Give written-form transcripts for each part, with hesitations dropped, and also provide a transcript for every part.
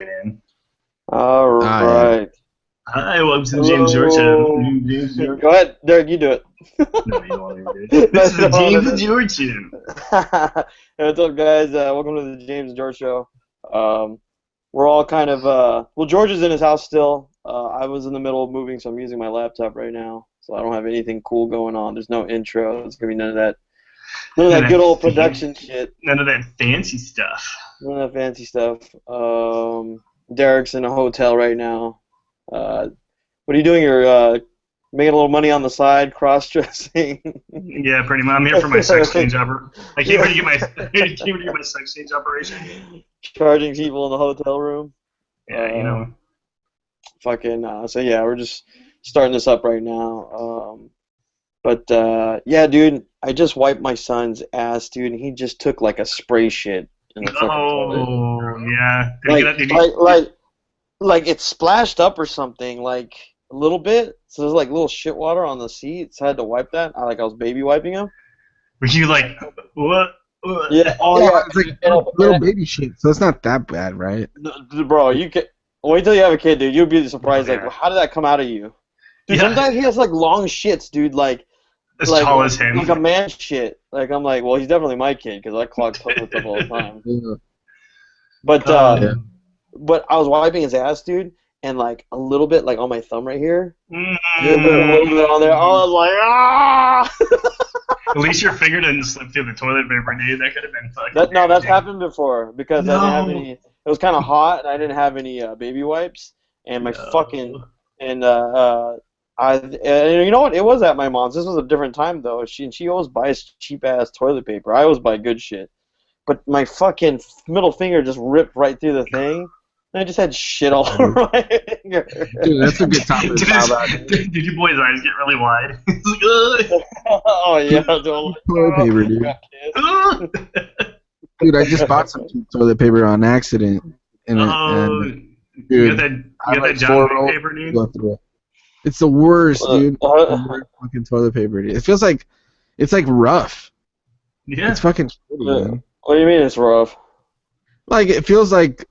In. All right. Hi, welcome to the James Hello. James George. Go ahead, Derek. You do it. No, you don't want to do it. This is the James and George show. Hey, what's up, guys? Welcome to the James and George show. We're all kind of well, George is in his house still. I was in the middle of moving, so I'm using my laptop right now. So I don't have anything cool going on. There's no intro. It's gonna be none of that good old production shit. None of that fancy stuff. None of that fancy stuff. Derek's in a hotel right now. What are you doing? You're making a little money on the side, cross-dressing. Yeah, pretty much. I'm here for my sex change operation. I came here to get my sex change operation. Charging people in the hotel room. Yeah, you know. So yeah, we're just starting this up right now. Yeah, dude, I just wiped my son's ass, dude, and he just took like a spray shit in the fucking toilet. Oh, yeah. Like it splashed up or something, like a little bit. So there's like little shit water on the seat. So I had to wipe that. I was baby wiping him. Were you like, what? Yeah. Oh yeah, it's like little baby shit. So it's not that bad, right? Bro, you can wait till you have a kid, dude. You'll be surprised. Like, how did that come out of you? Dude, sometimes he has like long shits, dude. Like as tall as him. Like a man shit. Like I'm like, well, he's definitely my kid because I clog toilets up all the time. Yeah. But I was wiping his ass, dude, and like a little bit, like on my thumb right here. A little bit on there. I was like, ah! At least your finger didn't slip through the toilet paper, dude. That could have been fucking. That's happened before because I didn't have any. It was kind of hot, and I didn't have any baby wipes, and my fucking and you know what? It was at my mom's. This was a different time though. She always buys cheap ass toilet paper. I always buy good shit. But my fucking middle finger just ripped right through the thing, and I just had shit all over my finger. Dude, that's a good topic. Did your boy's eyes get really wide? Oh yeah, toilet paper, dude. Dude, I just bought some toilet paper on accident. And dude, you got that John Wick paper, dude? It's the worst, dude. The worst fucking toilet paper, dude. It feels like it's like rough. Yeah. It's fucking shitty, man. What do you mean it's rough? Like it feels like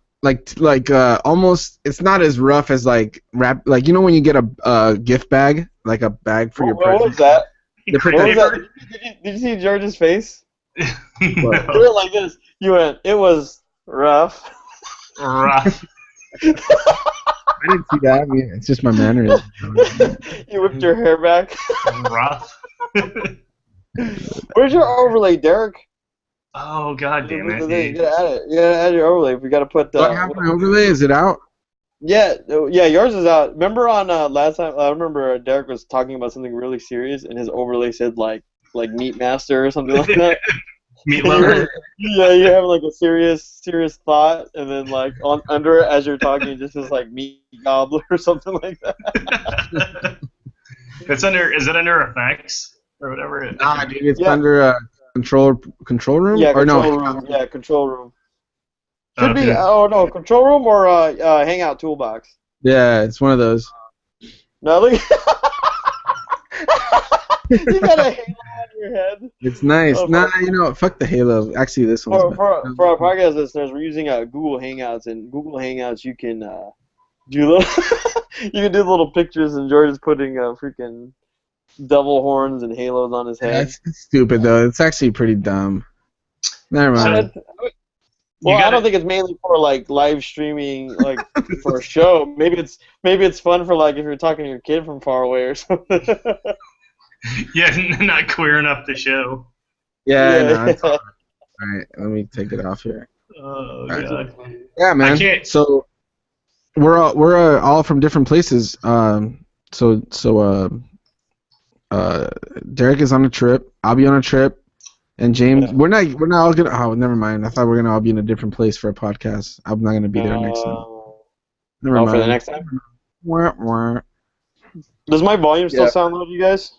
almost it's not as rough as like you know when you get a gift bag, like a bag for your present. What was that? Did you see George's face? No. You went like this. You went, it was rough. Rough. I didn't see that. I mean, it's just my mannerism. You whipped your hair back. Rough. Where's your overlay, Derek? Oh, god damn it. You gotta add it. You gotta add your overlay. We gotta put What happened to overlay? Is it out? Yeah, yours is out. Remember on last time, I remember Derek was talking about something really serious, and his overlay said like Meat Master or something like that. Meat lover. Yeah, you have like a serious thought, and then like under it as you're talking, it just says like Meat Gobbler or something like that. Is it under effects or whatever? Nah, dude, it's under control room. Yeah, control room. Yeah, control room. Should be control room or Hangout toolbox. Yeah, it's one of those. No, look. You got a halo on your head. It's nice. You know what? Fuck the halo. Actually, this one's for our podcast listeners, we're using Google Hangouts, and Google Hangouts you can do little pictures, and George is putting freaking devil horns and halos on his head. That's stupid though. It's actually pretty dumb. Never mind. I don't think it's mainly for like live streaming, like for a show. Maybe it's fun for like if you're talking to your kid from far away or something. Yeah, not queering up the show. Yeah. All right, let me take it off here. Oh god. Yeah, man. So we're all from different places. Derek is on a trip. I'll be on a trip, and James. Yeah. We're not all gonna. Oh, never mind. I thought we were gonna all be in a different place for a podcast. I'm not gonna be there next time. Never mind. For the next time. Does my volume still sound low to you guys?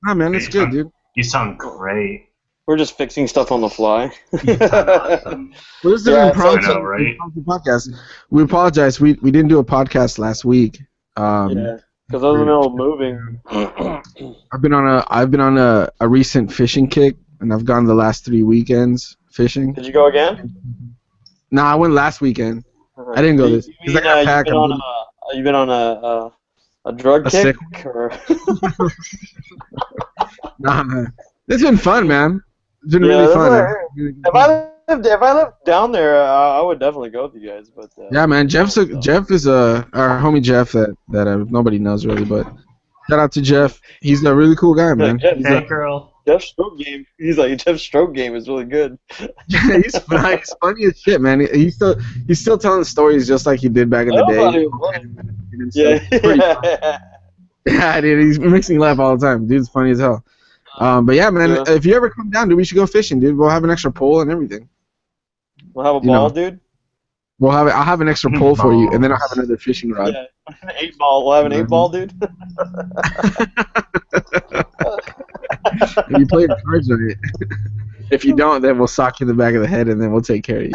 Nah, man, it's good, dude. You sound great. We're just fixing stuff on the fly. Awesome. Well, this is right? Podcast. We apologize. We didn't do a podcast last week. Yeah. Because I was in the middle of moving. I've been on a recent fishing kick, and I've gone the last 3 weekends fishing. Did you go again? Nah, I went last weekend. I didn't go this because I got packed. You've been on a drug kick? Or? Nah, man. It's been fun, man. It's been really fun. If I lived down there, I would definitely go with you guys. But yeah, man. Jeff is our homie Jeff that nobody knows really, but shout out to Jeff. He's a really cool guy, man. Hey, girl. Jeff's stroke game. He's like Jeff's stroke game is really good. Yeah, he's funny as shit, man. He's still telling stories just like he did back in the day. Yeah, dude, he's makes me laugh all the time. Dude's funny as hell. But yeah, man, if you ever come down, dude, we should go fishing, dude. We'll have an extra pole and everything. We'll have a ball, dude. I'll have an extra pole for you, and then I'll have another fishing rod. Yeah, an 8-ball. We'll have an 8-ball, dude. And you play the cards on it. If you don't, then we'll sock you in the back of the head, and then we'll take care of you.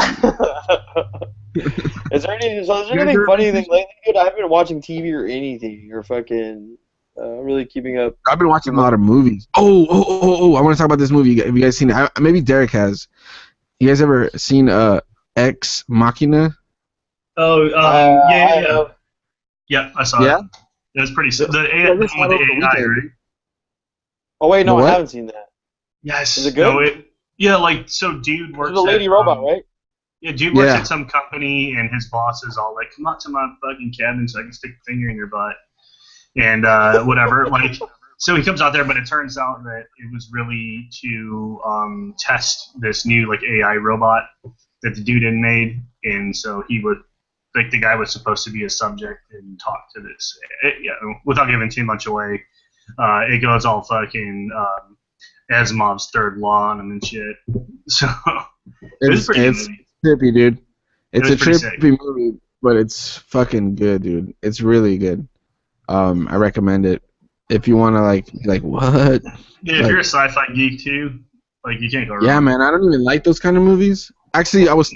Is there anything funny lately, dude? I haven't been watching TV or anything, or fucking really keeping up. I've been watching a lot of movies. Oh! I want to talk about this movie. Have you guys seen it? Maybe Derek has. You guys ever seen Ex Machina? Oh, yeah. Yeah, I saw it. It was pretty sick. The AI, with the AI, right? Oh wait, no, I haven't seen that. Yes. Is it good? So dude works. The lady robot, right? Yeah, dude works at some company, and his boss is all like, "Come out to my fucking cabin so I can stick a finger in your butt," and whatever. So he comes out there, but it turns out that it was really to test this new AI robot that the dude had made, and so he would. The guy was supposed to be a subject and talk to this. Without giving too much away, it goes all fucking Asimov's Third Law on him and shit. So it's trippy, dude. It's a trippy movie, but it's fucking good, dude. It's really good. I recommend it if you want to like what. Yeah, if you're a sci-fi geek too, you can't go wrong. Yeah, man. I don't even like those kind of movies. Actually, I was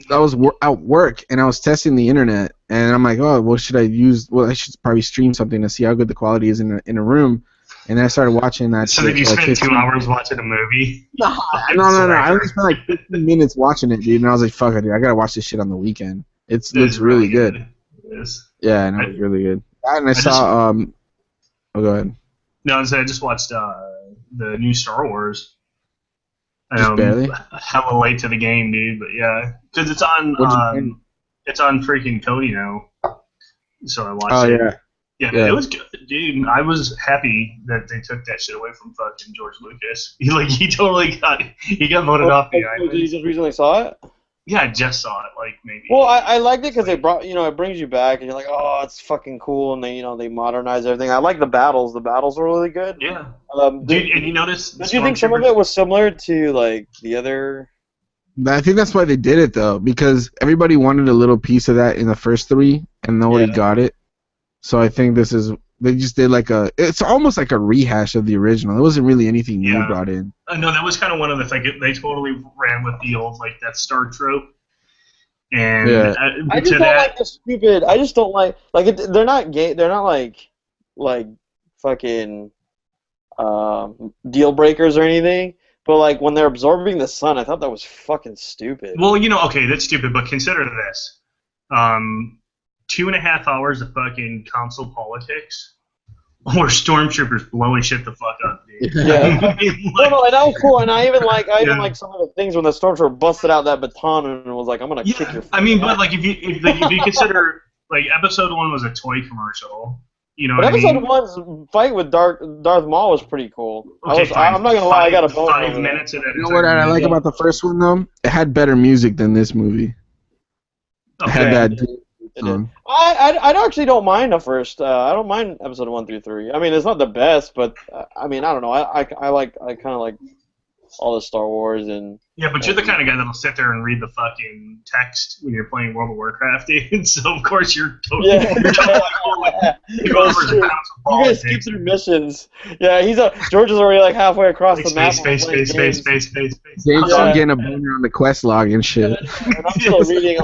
at work and I was testing the internet, and I'm like, oh, what should I use? Well, I should probably stream something to see how good the quality is in a room. And then I started watching that. So did you spend 2 hours watching a movie? No. I only spent like 15 minutes watching it, dude. And I was like, fuck it, dude. I gotta watch this shit on the weekend. It looks really good. It is. Yeah, and it was really good. And I saw. Oh, go ahead. No, I just watched the new Star Wars. Just barely. Hella late to the game, dude. But yeah, because it's on freaking Cody now. So I watched it. Oh yeah. Yeah, it was good, dude. I was happy that they took that shit away from fucking George Lucas. He totally got voted off the island. Did you just recently saw it? Yeah, I just saw it, maybe. Well, I liked it because it brought, it brings you back, and you're like, oh, it's fucking cool, and they modernize everything. I like the battles. The battles were really good. Yeah. Dude, and you notice? Did you think some of it was similar to the other? I think that's why they did it though, because everybody wanted a little piece of that in the first 3, and nobody got it. So I think they just did it's almost like a rehash of the original. It wasn't really anything new brought in. No, that was kind of one of the things. They totally ran with the old that Star trope. And I just don't like the stupid. I just don't like they're not gay. They're not like fucking deal breakers or anything. But when they're absorbing the sun, I thought that was fucking stupid. Well, okay, that's stupid. But consider this. 2.5 hours of fucking console politics, or stormtroopers blowing shit the fuck up, dude. Yeah. And that was cool. And I even like some of the things when the stormtrooper busted out that baton and was like, "I'm gonna kick your." I mean, but if you consider episode 1 was a toy commercial, But episode 1's fight with Darth Maul was pretty cool. Okay, I'm not gonna lie, I got a bone. 5 minutes of that. You know what I like about the first one though? It had better music than this movie. It had that. I actually don't mind the first. I don't mind episode 1 through 3. I mean, it's not the best, but I mean, I don't know. I kind of like all the Star Wars and. Yeah, but you're the kind of guy that'll sit there and read the fucking text when you're playing World of Warcraft, dude. So of course you're totally. You're gonna skip through missions. Yeah, George is already halfway across the map. Space. James getting a boner on the quest log and shit. And I'm still reading.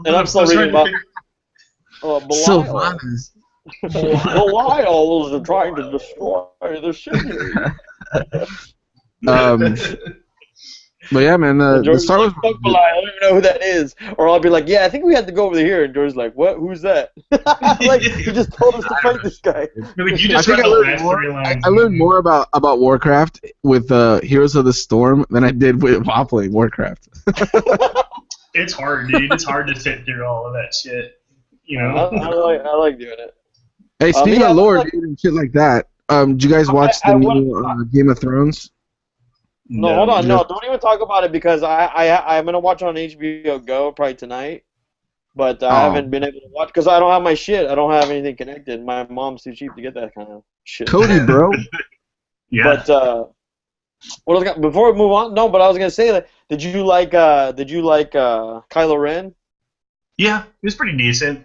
And I'm still reading about Sylvanas. Belial is trying to destroy the city. But yeah, man, the Star Wars. Like, I don't even know who that is. Or I'll be like, yeah, I think we had to go over here. And George's like, what? Who's that? Like, he just told us to fight this guy. Like, you just read the last 3 lines. I learned more about Warcraft with Heroes of the Storm than I did while playing Warcraft. It's hard, dude. It's hard to sit through all of that shit. You know. I like doing it. Hey, speaking of lore, dude, and shit like that. Did you guys watch the new Game of Thrones? No, hold on. No, don't even talk about it because I'm going to watch it on HBO Go probably tonight. But I haven't been able to watch because I don't have my shit. I don't have anything connected. My mom's too cheap to get that kind of shit. Cody, bro. Yeah. But what else? Before we move on, no. But I was going to say that. Did you like Kylo Ren? Yeah, he was pretty decent.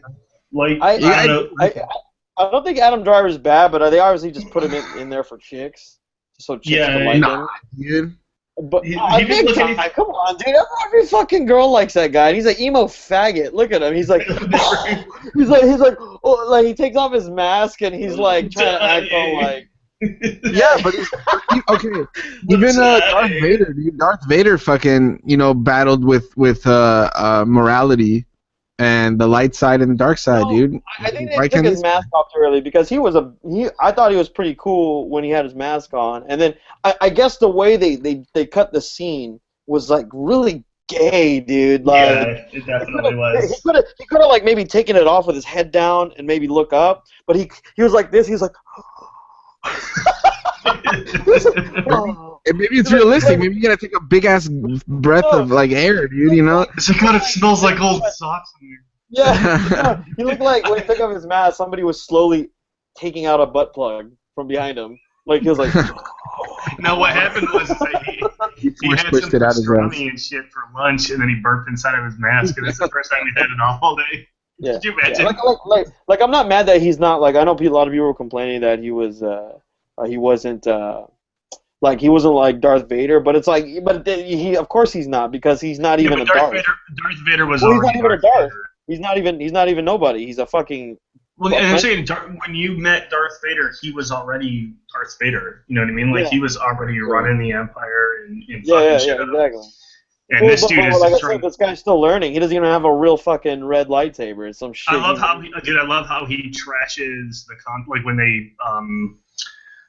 Like I don't think Adam Driver's bad, but they obviously just put him in there for chicks. So chicks can like him. Dude. But come on, dude. Every fucking girl likes that guy. And he's an emo faggot. Look at him. He's like, oh, like he takes off his mask and he's like trying to act all like. Yeah, but okay. Even Darth Vader, dude. Darth Vader fucking battled with morality. And the light side and the dark side, dude. I think they took his mask off too early because I thought he was pretty cool when he had his mask on, and then I guess the way they cut the scene was like really gay, dude. Like, yeah, it definitely was. He could have like maybe taken it off with his head down and maybe look up, but he was like this. He was like. And maybe it's realistic. Maybe you gotta take a big ass breath of like air, dude. It kind of smells like old socks in here. Yeah. He looked like when he took off his mask, somebody was slowly taking out a butt plug from behind him. Like he was like. No, what happened was he had some pastrami and shit for lunch, and then he burped inside of his mask, and it's the first time he had it all day. Yeah. Could you imagine? Like I'm not mad that he's not like I know a lot of people were complaining that he wasn't he wasn't like Darth Vader, but it's like he of course he's not because he's not even a Darth. Darth Vader was already he's not even a Darth. He's not even nobody. He's a fucking. Well, and I'm saying when you met Darth Vader, he was already Darth Vader. You know what I mean? Like he was already running the Empire and fucking shit. Yeah, exactly. And this dude is like I said, this guy's still learning. He doesn't even have a real fucking red lightsaber. It's some shit. I love how he trashes the like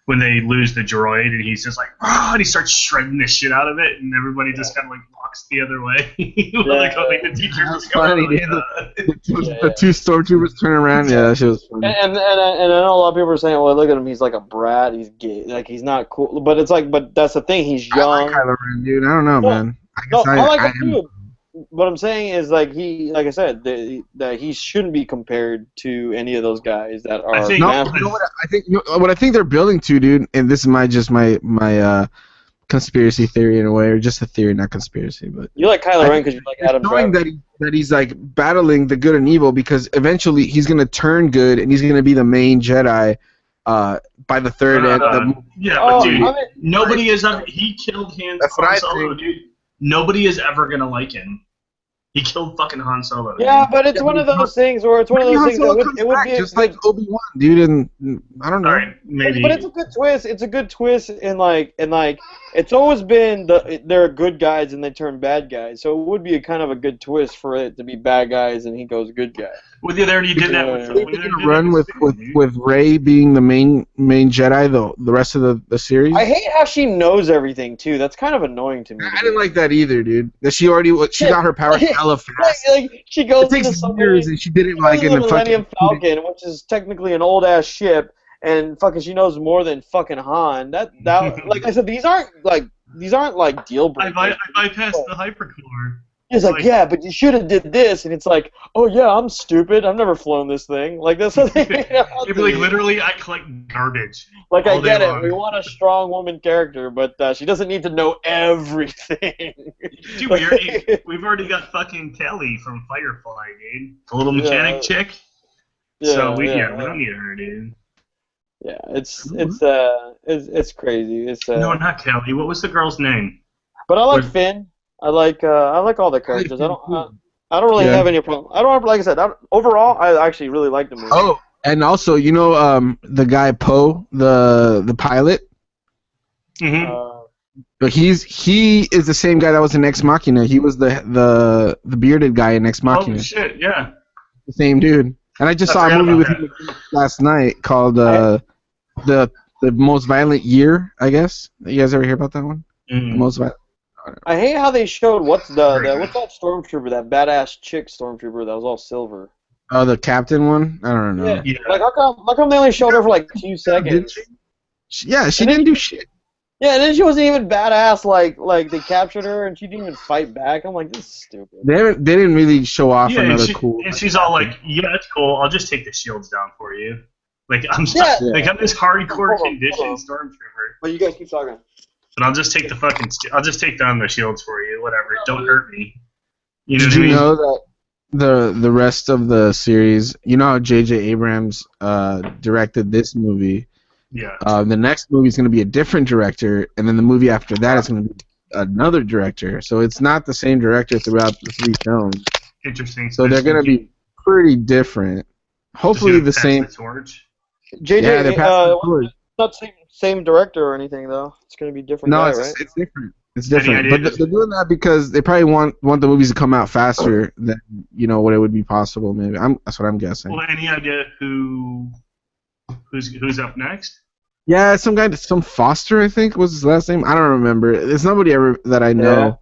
when they lose the droid and he's just like, oh, and he starts shredding the shit out of it, and everybody just kind of like walks the other way. The teacher was funny. The two stormtroopers turn around. Yeah, that shit was funny. And I know a lot of people are saying, well, look at him, he's like a brat, he's gay, like he's not cool. But it's like, but that's the thing, he's young. I like Kylo Ren, dude. I don't know, man. I like him too. What I'm saying is, like I said, that he shouldn't be compared to any of those guys that are. What I think they're building to, dude, and this is my conspiracy theory in a way, or just a theory, not conspiracy, but. You like Kylo Ren because you like Adam Driver. That he's like battling the good and evil because eventually he's gonna turn good and he's gonna be the main Jedi. By the third end. Dude, nobody is ever. He killed Han Solo, dude. Nobody is ever gonna like him. He killed fucking Han Solo. Yeah, but it's one of those things where it's one of those things that it would be just like Obi-Wan, dude, and I don't know. Right, maybe. But it's a good twist. It's a good twist, and it's always been they're good guys and they turn bad guys. So it would be a kind of a good twist for it to be bad guys and he goes good guy. Well, they already did that with run with Rey being the main Jedi the rest of the series. I hate how she knows everything too. That's kind of annoying to me. I didn't like that either, dude. That she got her powers hella fast. Like she goes. It takes years, and she did it like in the Millennium Falcon, which is technically an old ass ship, and fucking she knows more than fucking Han. That like I said, these aren't like deal breakers. I bypassed the hypercore. He's like, yeah, but you should have did this, and it's like, oh yeah, I'm stupid. I've never flown this thing. Like this. It'd be like literally, I collect garbage. Like I get it. We want a strong woman character, but she doesn't need to know everything. Dude, we've already got fucking Kelly from Firefly, dude. The little mechanic chick. Yeah, so we don't need her, dude. Yeah, it's crazy. No, not Kelly. What was the girl's name? But I like Finn. I like all the characters. I don't really have any problem. Like I said, overall, I actually really like the movie. Oh, and also, the guy Poe, the pilot. Mm-hmm. But he is the same guy that was in Ex Machina. He was the bearded guy in Ex Machina. Oh shit, yeah. The same dude. And I just saw a forgot movie about with that. him last night called the Most Violent Year, I guess. You guys ever hear about that one? The Most Violent. I hate how they showed what's that stormtrooper, that badass chick stormtrooper that was all silver. Oh, the captain one? I don't know. Yeah. Like how come they only showed her for like 2 seconds? Yeah, she didn't do shit. Yeah, and then she wasn't even badass. Like they captured her and she didn't even fight back. I'm like, this is stupid. They didn't really show off another cool. And she's all like, "Yeah, that's cool. I'll just take the shields down for you." Like I'm this hardcore conditioned stormtrooper. But you guys keep talking. But I'll just take down the shields for you. Whatever. Don't hurt me. You know Did you know that the rest of the series? You know how J.J. Abrams directed this movie. Yeah. The next movie is going to be a different director, and then the movie after that is going to be another director. So it's not the same director throughout the 3 films. Interesting. So they're going to be pretty different. Hopefully the same. The torch. JJ, yeah, they're passing the torch. Not same director or anything though. It's going to be different. No, guy, it's right? it's different. It's different. But they're doing that because they probably want the movies to come out faster than what it would be possible. Maybe that's what I'm guessing. Well, any idea who's up next? Yeah, some Foster, I think was his last name. I don't remember. There's nobody ever that I know. Yeah.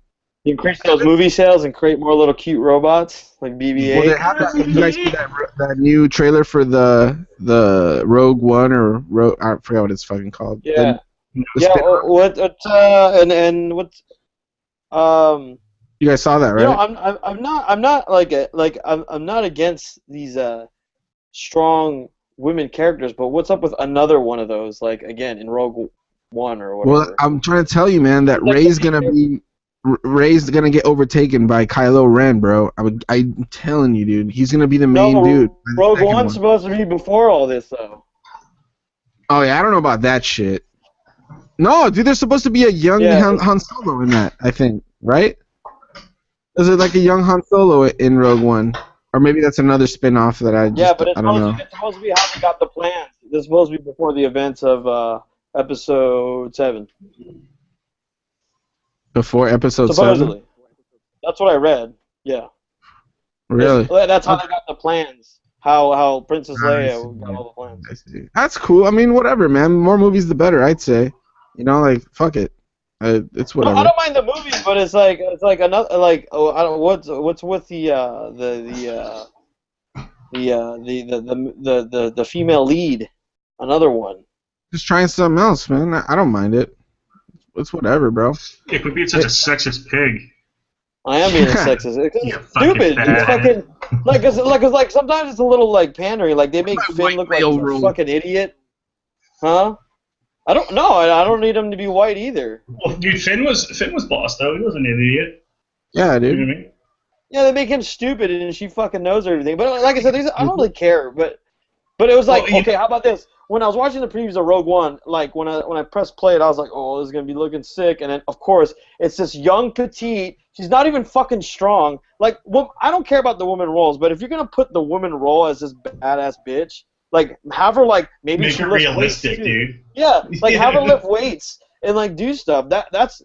You increase those movie sales and create more little cute robots like BB-8. Well, they have that. You guys see that new trailer for the Rogue One or Rogue? I forgot what it's fucking called. Yeah. You guys saw that, right? I'm not against these strong women characters, but what's up with another one of those? Like again in Rogue One or whatever. Well, I'm trying to tell you, man, that Rey's gonna get overtaken by Kylo Ren, bro. I'm telling you, dude. He's gonna be the main dude. Rogue One's supposed to be before all this, though. Oh yeah, I don't know about that shit. No, dude, there's supposed to be a young Han Solo in that, I think, right? Is it like a young Han Solo in Rogue One? Or maybe that's another spin-off that I don't know. It's supposed to be how they got the plans. This is supposed to be before the events of Episode 7. Before Episode Supposedly. 7? That's what I read, yeah. Really? That's how they got the plans. How Princess Leia got all the plans. That's cool. I mean, whatever, man. The more movies, the better, I'd say. Fuck it. It's whatever. I don't mind the movies, but it's like another what's with the female lead, another one. Just trying something else, man. I don't mind it. It's whatever, bro. Yeah, quit being such a sexist pig. I am being a sexist. It's stupid. It's fucking like sometimes it's a little like pandering. Like they make Finn look like a fucking idiot. Huh? I don't know. I don't need him to be white either. Well, dude, Finn was boss though. He wasn't an idiot. Yeah, dude. You know what I mean? Yeah, they make him stupid, and she fucking knows everything. But like I said, I don't really care. But it was like, okay, how about this? When I was watching the previews of Rogue One, like when I pressed play, I was like, oh, this is gonna be looking sick. And then of course, it's this young petite. She's not even fucking strong. Like, well, I don't care about the woman roles, but if you're gonna put the woman role as this badass bitch. Like, have her, like, maybe make she it lifts realistic, weights, dude. Yeah, like, have her lift weights and, like, do stuff.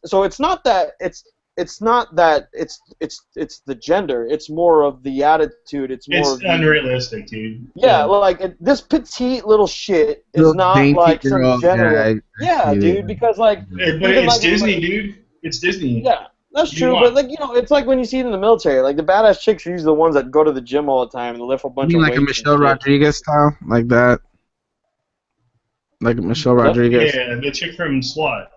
So it's not that it's the gender. It's more of the attitude. It's unrealistic, dude. Yeah, like, this petite little shit is not, like, some general. Yeah, dude, because, like... But it's Disney, dude. It's Disney. Yeah. That's true, but like it's like when you see it in the military. Like the badass chicks are usually the ones that go to the gym all the time and lift a bunch of weights. Like a Michelle Rodriguez style, like that. Like Michelle Rodriguez. Yeah, the chick from SWAT.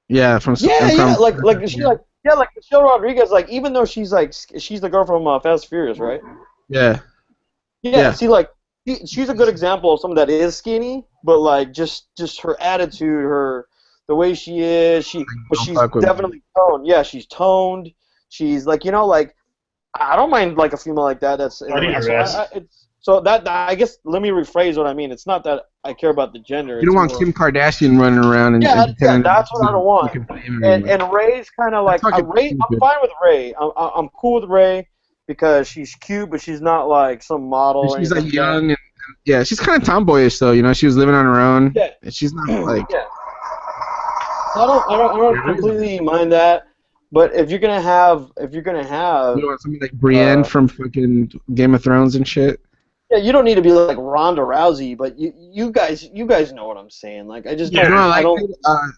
Yeah, from SWAT. Like Michelle Rodriguez. Like even though she's the girl from Fast and Furious, right? Yeah. Yeah. See, like she's a good example of someone that is skinny, but like just her attitude, the way she is, she's definitely toned. Yeah, she's toned. She's like, like I don't mind like a female like that. So that I guess let me rephrase what I mean. It's not that I care about the gender. You don't want Kim Kardashian running around and that's what I don't want. And Rey's kind of like I'm fine with Rey. I'm cool with Rey because she's cute, but she's not like some model. She's like young and she's kind of tomboyish though. She was living on her own. Yeah. And she's not like. Yeah. I don't completely mind that. But if you're gonna have, You want something like Brienne from fucking Game of Thrones and shit? yeah, you don't need to be like Ronda Rousey, but you guys know what I'm saying. Like, I just don't. No, I don't.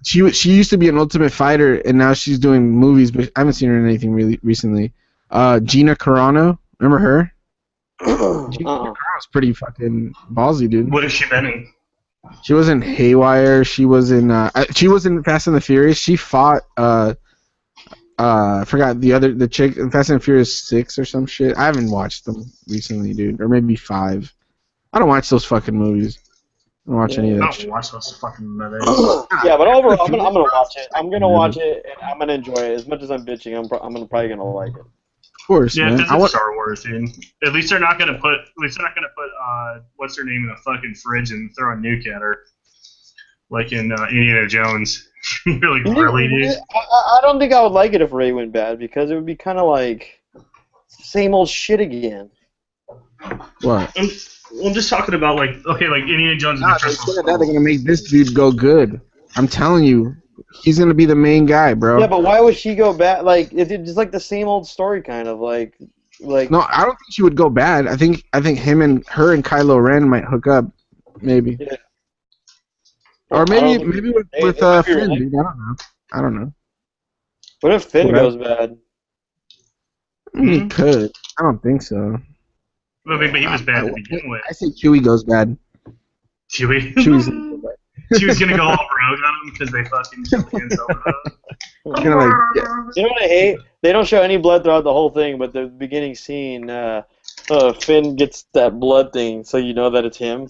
She used to be an Ultimate Fighter, and now she's doing movies, but I haven't seen her in anything really recently. Gina Carano, remember her? Gina Carano's pretty fucking ballsy, dude. What has she been in? She was in Haywire. She was in Fast and the Furious. She fought I forgot the chick in Fast and Furious 6 or some shit. I haven't watched them recently, dude, or maybe 5. I don't watch those fucking movies. I don't watch any of that shit. I don't watch those fucking movies. Yeah, but overall, I'm gonna watch it. I'm gonna watch it, and I'm gonna enjoy it. As much as I'm bitching, I'm probably gonna like it. Of course, yeah, man. because it's Star Wars, dude. At least they're not gonna put what's her name in a fucking fridge and throw a nuke at her, like in Indiana Jones. You're like, really, dude? I don't think I would like it if Rey went bad, because it would be kind of like same old shit again. What? I'm just talking about like Indiana Jones. They're gonna make this dude go good. I'm telling you, he's gonna be the main guy, bro. Yeah, but why would she go bad? Like, it's just like the same old story, kind of like. No, I don't think she would go bad. I think her and Kylo Ren might hook up, maybe. Yeah. Or maybe with Finn, dude. I don't know. What if Finn goes bad? He could. I don't think so. But he was bad to begin with. I say Chewie goes bad. Chewie's gonna go all rogue on him because they fucking killed himself. You know what I hate? They don't show any blood throughout the whole thing, but the beginning scene, Finn gets that blood thing, so you know that it's him.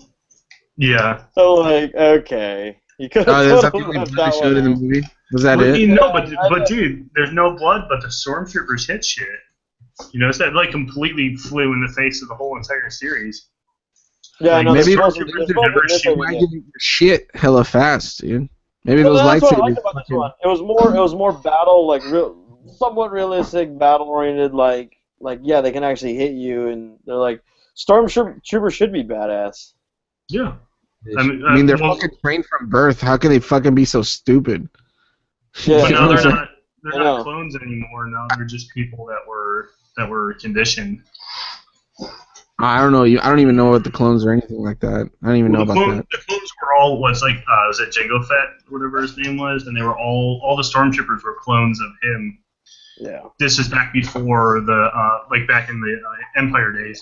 Yeah. So like, okay, you could have that's the only blood they showed in the movie. Was that it? No, but dude, there's no blood, but the stormtroopers hit shit. You notice that like completely flew in the face of the whole entire series. Yeah, like, maybe they might get shit hella fast, dude. Maybe those lightsabers. It was more battle, like somewhat realistic, battle oriented. Like yeah, they can actually hit you, and they're like stormtroopers should be badass. Yeah. I mean, they're fucking trained from birth. How can they fucking be so stupid? Yeah, but now they're not clones anymore. Now they're just people that were conditioned. I don't know. I don't even know about the clones or anything like that. I don't even know about that. The clones were all was it Jango Fett, whatever his name was, and they were all the stormtroopers were clones of him. Yeah. This is back before the back in the Empire days,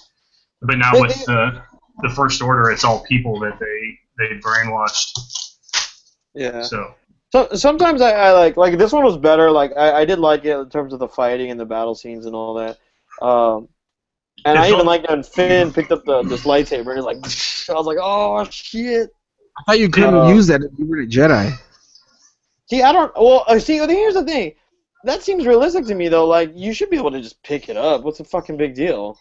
but now with the First Order, it's all people that they brainwashed. Yeah. So sometimes I like this one was better. Like I did like it in terms of the fighting and the battle scenes and all that. And I even liked when Finn picked up this lightsaber and like I was like, oh shit. I thought you couldn't use that if you were a Jedi. See, I don't. Well, see, here's the thing. That seems realistic to me though. Like you should be able to just pick it up. What's the fucking big deal?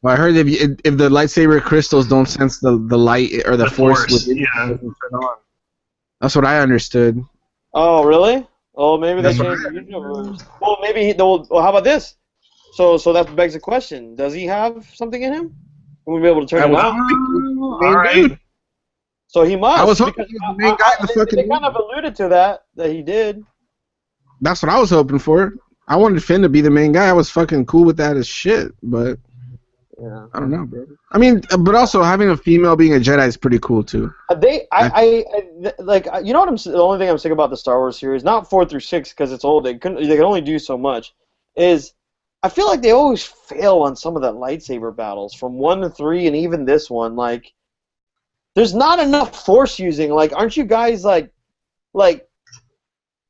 Well, I heard if the lightsaber crystals don't sense the light or the force within it, it doesn't turn on. That's what I understood. Oh, really? Oh, maybe they changed the universe. Well, maybe well, how about this? So that begs the question: does he have something in him? Will we be able to turn it on? All right. So he must. I was hoping he was the main guy in the fucking. They kind of alluded to that he did. That's what I was hoping for. I wanted Finn to be the main guy. I was fucking cool with that as shit, but. Yeah. I don't know, bro. I mean, but also having a female being a Jedi is pretty cool too. I like, you know what the only thing I'm sick about the Star Wars series, not 4 through 6 because it's old, they can only do so much, is I feel like they always fail on some of the lightsaber battles from 1 to 3 and even this one. Like, there's not enough Force using. Like, aren't you guys like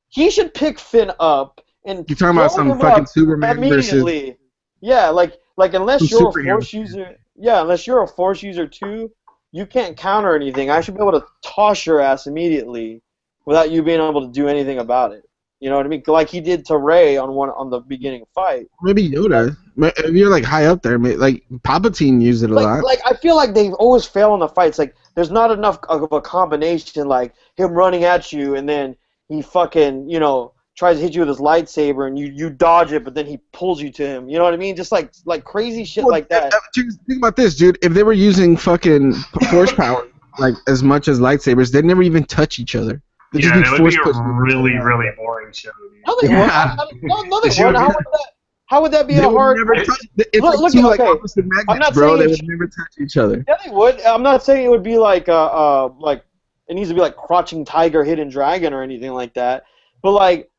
he should pick Finn up and you're talking about some fucking Superman immediately. Versus... Yeah, like unless you're a Force user, unless you're a Force user too, you can't counter anything. I should be able to toss your ass immediately without you being able to do anything about it. You know what I mean? Like he did to Rey on the beginning fight. Maybe Yoda. If you're like high up there, like Palpatine used it a lot. Like I feel like they always fail in the fights. Like there's not enough of a combination. Like him running at you and then he fucking tries to hit you with his lightsaber and you dodge it, but then he pulls you to him. You know what I mean? Just like crazy shit like that. Think about this, dude. If they were using fucking force power like as much as lightsabers, they'd never even touch each other. They Yeah, just it be would be force a pushing. really, really boring show. No, they Yeah. wouldn't. No, they wouldn't. How would that be They a would hard? never touch. It's Look, like two like okay. opposite I'm magnets, not bro. saying They it would never touch each other. Yeah, they would. I'm not saying it would be like it needs to be like Crouching Tiger, Hidden Dragon or anything like that. But like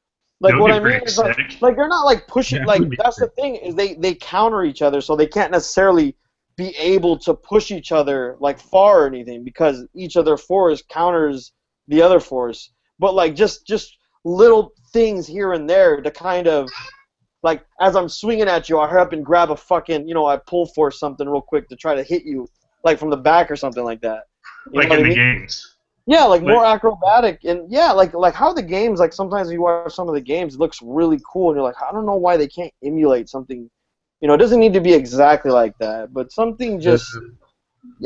That would what be I mean pretty is sick. like they're not like pushing. That Like would be that's the sick. thing is they counter each other, so they can't necessarily be able to push each other like far or anything because each other force counters the other force. But like just little things here and there to kind of like as I'm swinging at you, I hurry up and grab a fucking I pull force something real quick to try to hit you like from the back or something like that. You Like know in what I the mean? games. Yeah, like more acrobatic and yeah, like how the games like sometimes you watch some of the games it looks really cool and you're like I don't know why they can't emulate something. It doesn't need to be exactly like that, but something just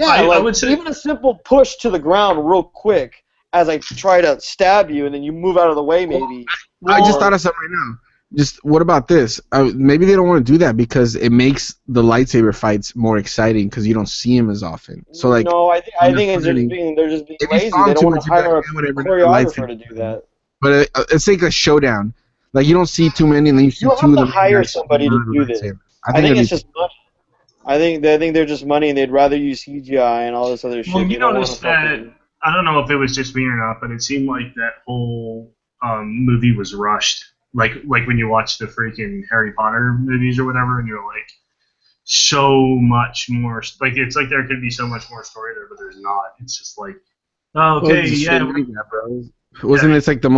I would say even a simple push to the ground real quick as I try to stab you and then you move out of the way maybe. I just thought of something right now. Just what about this? Maybe they don't want to do that because it makes the lightsaber fights more exciting because you don't see them as often. So like, no, I think it's just they're just being if you lazy. saw They them don't too want much, to you'd be like, hire a "Yeah, whatever, choreographer to lightsaber." do that. But it's like a showdown. Like you don't see too many, and then you see You two have of to them. hire somebody to do this. I I think think it'd it's be. just money. I think they're just money, and they'd rather use CGI and all this other shit. Well, They you don't want to noticed that, I don't know if it was just me or not, but it seemed like that whole movie was rushed. Like when you watch the freaking Harry Potter movies or whatever, and you're like, so much more. Like it's like there could be so much more story there, but there's not. It's just like, oh, Well, okay, it's yeah, shit like that, bro. Wasn't it like the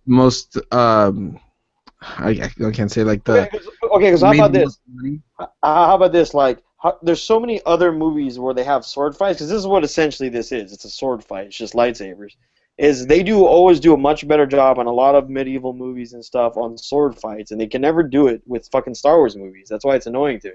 most I can't say like the okay. Because how made about the this? most money? How about this? Like, there's so many other movies where they have sword fights. Because this is what essentially this is. It's a sword fight. It's just lightsabers. Is they always do a much better job on a lot of medieval movies and stuff on sword fights, and they can never do it with fucking Star Wars movies. That's why it's annoying to me.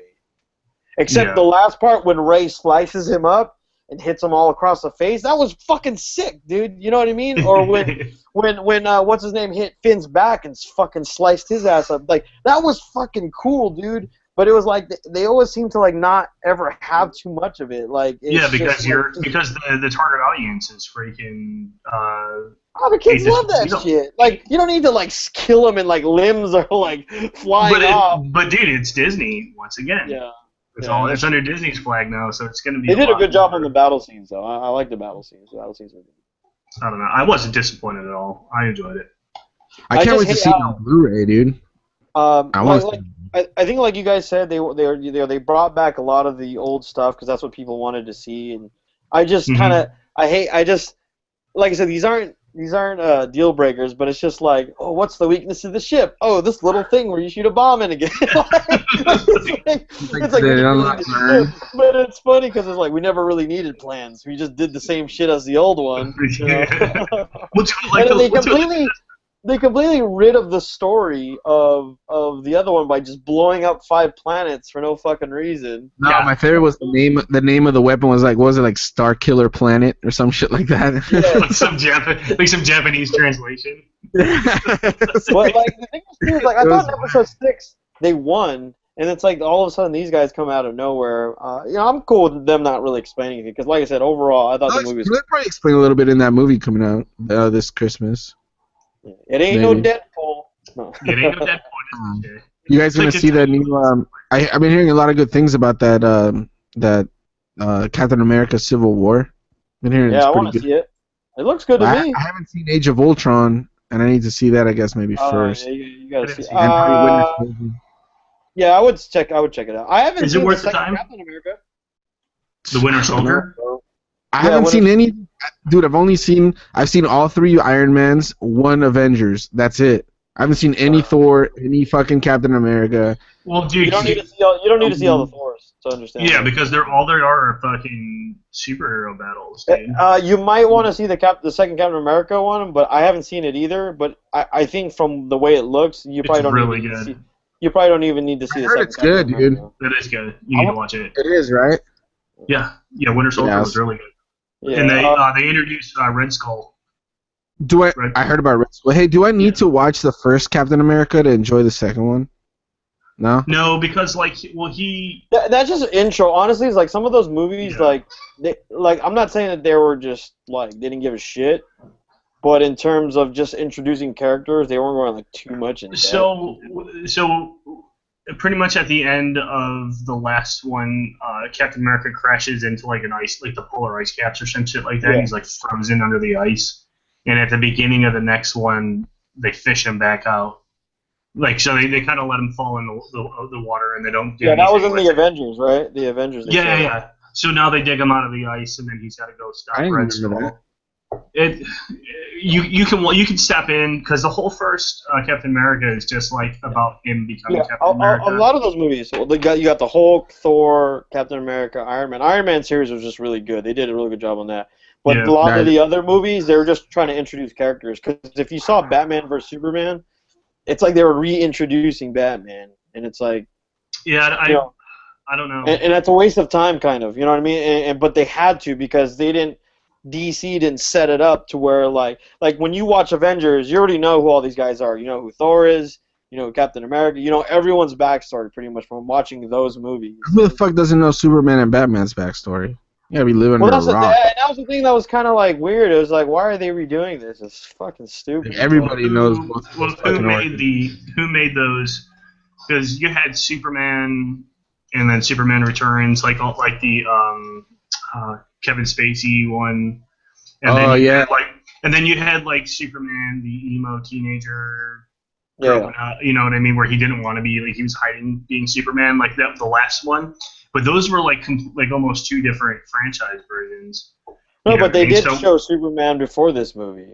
Except the last part when Rey slices him up and hits him all across the face. That was fucking sick, dude. You know what I mean? Or when what's his name hit Finn's back and fucking sliced his ass up. Like that was fucking cool, dude. But it was like they always seem to like not ever have too much of it. Like it's because just, because the target audience is freaking. Oh, the kids love that shit. Like, you don't need to like kill them and like limbs are like flying off. But dude, it's Disney once again. Yeah. It's under Disney's flag now, so it's gonna be. They did a good job on the battle scenes, though. I like the battle scenes. The battle scenes were good. I don't know. I wasn't disappointed at all. I enjoyed it. I can't wait to see it on Blu-ray, dude. I think, like you guys said, they brought back a lot of the old stuff because that's what people wanted to see, and I just like I said, these aren't deal breakers, but it's just like, oh, what's the weakness of the ship? Oh, this little thing where you shoot a bomb in again. It's like we didn't really need it. But it's funny because it's like we never really needed plans. We just did the same shit as the old one. You know? They completely rid of the story of the other one by just blowing up 5 planets for no fucking reason. No, my favorite was the name of the weapon was like, what was it, like Star Killer Planet or some shit like that? Yeah. like some Japanese translation. But like the thing is, like I thought in episode 6 they won, and it's like all of a sudden these guys come out of nowhere. I'm cool with them not really explaining anything because, like I said, overall I thought the movie was. They'll probably explain a little bit in that movie coming out this Christmas. It ain't no Deadpool. No. It ain't no Deadpool. You guys gonna see that new? I've been hearing a lot of good things about that Captain America: Civil War. Been hearing. Yeah, I want to see it. It looks good to me. I haven't seen Age of Ultron, and I need to see that. I guess maybe first. Yeah, you gotta see. Yeah, I would check it out. I haven't. Is seen it worth the the time? Captain America. The Winter Soldier. I haven't seen any, dude. I've seen all 3 Iron Mans, 1 Avengers. That's it. I haven't seen any Thor, any fucking Captain America. Well, dude, you don't need to see all the Thors to understand. Yeah, because there are fucking superhero battles, dude. You might want to see the second Captain America one, but I haven't seen it either. But I think from the way it looks, you probably don't even need to see. I heard it's good, dude. It is good. You need to watch it. It is, right? Yeah, Winter Soldier was really good. Yeah, and they introduced Red Skull. I heard about Red Skull. Hey, do I need to watch the first Captain America to enjoy the second one? No, because that's just an intro. Honestly, it's like some of those movies, I'm not saying that they were just like they didn't give a shit, But in terms of just introducing characters, they weren't going like too much in depth. So pretty much at the end of the last one, Captain America crashes into like an ice, like the polar ice caps or some shit like that. Yeah. He's like frozen under the ice. And at the beginning of the next one, they fish him back out. Like, so they kind of let him fall in the water, and they don't do anything. Yeah, that was in the Avengers, right? The Avengers. Yeah. So now they dig him out of the ice, and then he's got to go stop Red Skull. You can step in because the whole first Captain America is just like about him becoming Captain America. A lot of those movies, you got the Hulk, Thor, Captain America, Iron Man. Iron Man series was just really good. They did a really good job on that. But a lot of the other movies, they were just trying to introduce characters. Because if you saw Batman vs Superman, it's like they were reintroducing Batman, and it's like, I don't know, and that's a waste of time, kind of. You know what I mean? But they had to because they didn't. DC didn't set it up to where like when you watch Avengers, you already know who all these guys are. You know who Thor is. You know who Captain America. You know everyone's backstory pretty much from watching those movies. Who the fuck doesn't know Superman and Batman's backstory? You gotta be living under a rock. That was the thing that was kind of like weird. It was like, why are they redoing this? It's fucking stupid. Like, everybody knows. Who made those? Because you had Superman, and then Superman Returns, like the Kevin Spacey one. And then you had like Superman, the emo teenager. Yeah. You know what I mean? Where he didn't want to be, like he was hiding being Superman, like that the last one. But those were like almost two different franchise versions. No, but they did show Superman before this movie.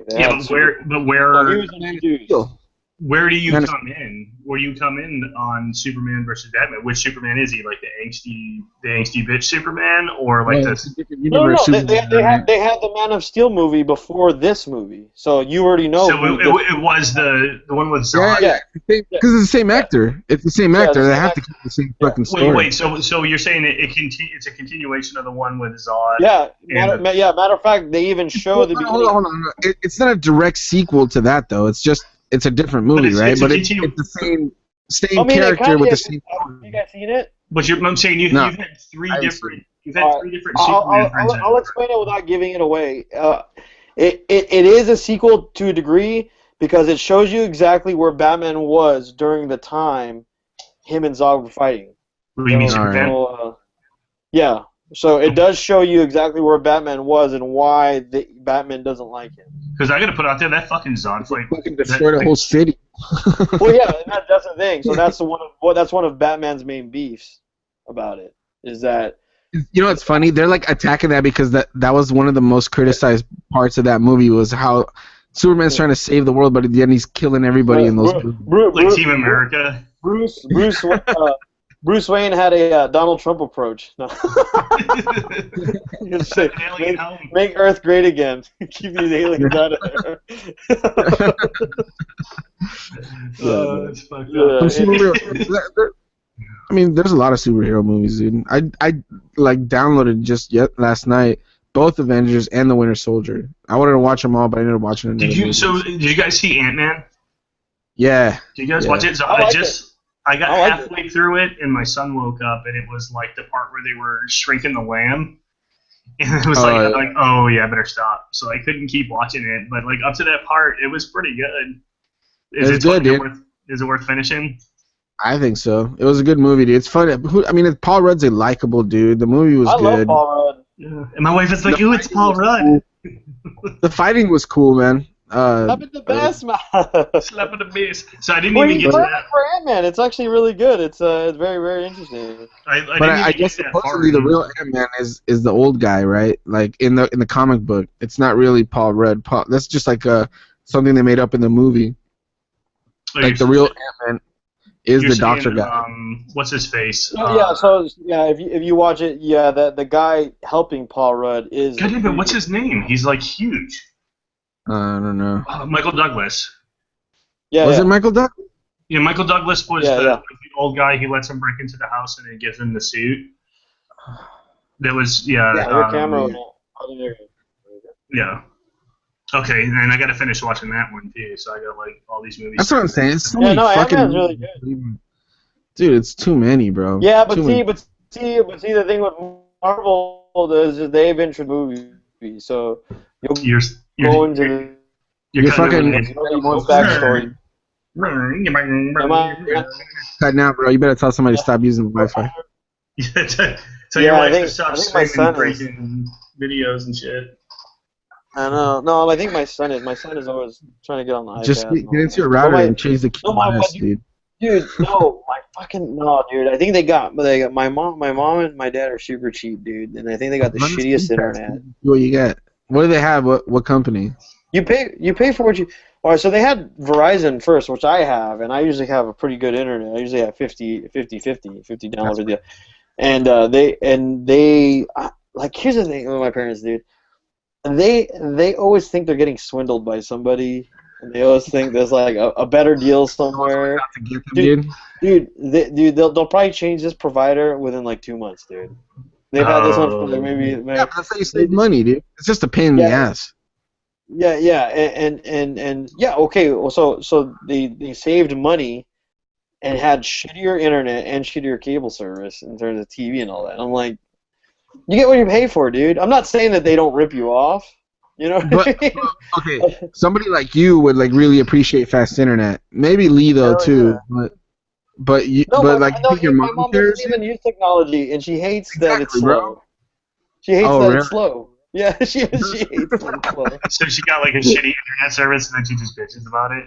Where do you come in? Where do you come in on Superman versus Batman? Which Superman is he? Like the angsty bitch Superman, or like the universe? No. They had the Man of Steel movie before this movie, so you already know. So it was the one with Zod. Yeah, because it's the same actor. It's the same actor. They have to keep the same fucking story. Wait. So you're saying it's a continuation of the one with Zod? Yeah. Matter of fact, they even show the beginning. Hold on. It's not a direct sequel to that though. It's a different movie, right? But it's the same character with the same. Have you guys seen it? But I'm saying you've had three different. You've had three different Superman. I'll explain it without giving it away. It is a sequel to a degree because it shows you exactly where Batman was during the time him and Zod were fighting. You mean Superman? Yeah. So it does show you exactly where Batman was and why Batman doesn't like him. Because I gotta put out there that fucking Zod fight. Fucking destroyed the whole city. Well, yeah, that's the thing. So that's one of Batman's main beefs about it. Is that you know what's funny? They're like attacking that because that was one of the most criticized parts of that movie was how Superman's trying to save the world, but at the end he's killing everybody in those movies. Like Team America. Bruce Wayne had a Donald Trump approach. No. Make Earth great again. Keep these aliens out of there. That's fucked up. I mean, there's a lot of superhero movies, dude. I like downloaded just last night both Avengers and The Winter Soldier. I wanted to watch them all, but I ended up watching it. Did you guys see Ant-Man? Yeah. Did you guys watch it? So I got halfway through it, and my son woke up, and it was like the part where they were shrinking the lamb, and it was I better stop. So I couldn't keep watching it, but like up to that part, it was pretty good. Is it worth finishing? I think so. It was a good movie, dude. It's fun. Paul Rudd's a likable dude. The movie was good. I love Paul Rudd. Yeah. And my wife is like, "Ooh, it's Paul Rudd." The fighting was cool, man. Slap at the best, man. Slap at the best. So I didn't even get to that. For Ant-Man, it's actually really good. It's very, very interesting. I guess supposedly the real Ant-Man is the old guy, right? Like in the comic book, it's not really Paul Rudd. That's just like something they made up in the movie. Like the real Ant-Man is the doctor guy. What's his face? If you watch it, the guy helping Paul Rudd is. God damn it! What's his name? He's like huge. I don't know. Michael Douglas. Yeah. Was it Michael Douglas? Yeah, Michael Douglas was the old guy. He lets him break into the house and he gives him the suit. That was camera. Yeah. Okay, and I got to finish watching that one too. So I got like all these movies. That's what I'm saying. It's so many fucking. Really good. Dude, it's too many, bro. Yeah, but see, the thing with Marvel is they've introduced movies, so you'll go into You're fucking Everyone's backstory. cutting out, bro. You better tell somebody to stop using Wi-Fi. Tell your wife to stop streaming freaking videos and shit. I know. No, I think my son is always trying to get on the iPad. Just get into your router and change the keyless, dude. Dude, no, dude. I think they got my mom and my dad are super cheap, dude, and I think they got the shittiest internet. What you get? What do they have? What company? You pay for what you. All right, so they had Verizon first, which I have, and I usually have a pretty good internet. I usually have 50 downloads a deal. And they like, here's the thing with my parents, dude. They always think they're getting swindled by somebody, and they always think there's like a better deal somewhere. Dude, they'll probably change this provider within like 2 months, dude. They've had this one for like maybe. Yeah, but that's how you save money, dude. It's just a pain in the ass. Yeah, and yeah, okay. Well, so they saved money and had shittier internet and shittier cable service in terms of TV and all that. I'm like, you get what you pay for, dude. I'm not saying that they don't rip you off, you know. Okay, somebody like you would like really appreciate fast internet. Maybe Lee though too, but your my mom mom cares. doesn't even use technology, and she hates that it's slow. Bro. She hates that it's slow. Yeah, she hates that it's slow. So she got like a shitty internet service, and then she just bitches about it.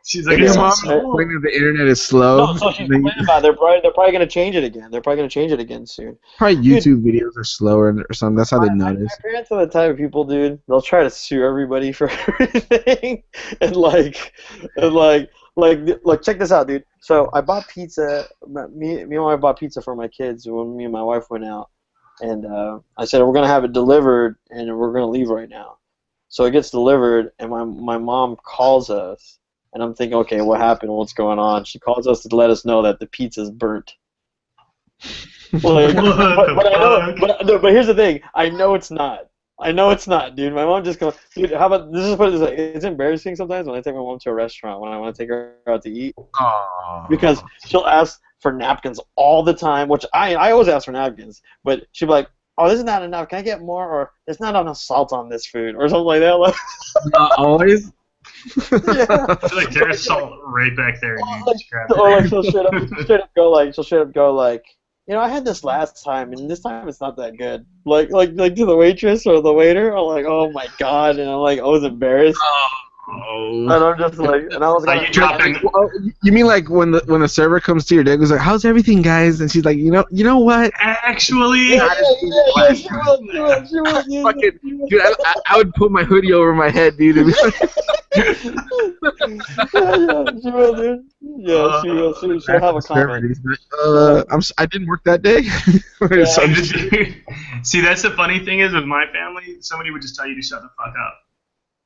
She's like, your mom complaining the internet is slow. No, so she's complaining about it. They're probably going to change it again. They're probably going to change it again soon. Probably YouTube videos are slower or something. That's how they notice. My parents are the type of people, dude. They'll try to sue everybody for everything, and check this out, dude. So I bought pizza. Me and my wife bought pizza for my kids when me and my wife went out, and I said we're going to have it delivered, and we're going to leave right now. So it gets delivered, and my mom calls us. And I'm thinking, okay, what happened? What's going on? She calls us to let us know that the pizza's burnt. Like, but here's the thing. I know it's not. Dude. My mom just goes, dude, how about, this is what it is like. It's embarrassing sometimes when I take my mom to a restaurant when I want to take her out to eat. Aww. Because she'll ask for napkins all the time, which I always ask for napkins. But she'll be like, oh, this is not enough. Can I get more? Or there's not enough salt on this food. Or something like that. Not always? I feel like there's salt right back there. She'll straight up go like, you know, I had this last time, and this time it's not that good. Like to the waitress or the waiter. I'm like, oh my god, and I'm like, I was embarrassed. Oh. And I'm just like, and I was like, you mean like when the server comes to your desk, goes like, how's everything, guys? And she's like, you know what? Actually, she will. Dude, I would put my hoodie over my head, dude. And be like, she will, dude. Yeah, she will. She'll have a comment. I didn't work that day. See, that's the funny thing is with my family, somebody would just tell you to shut the fuck up.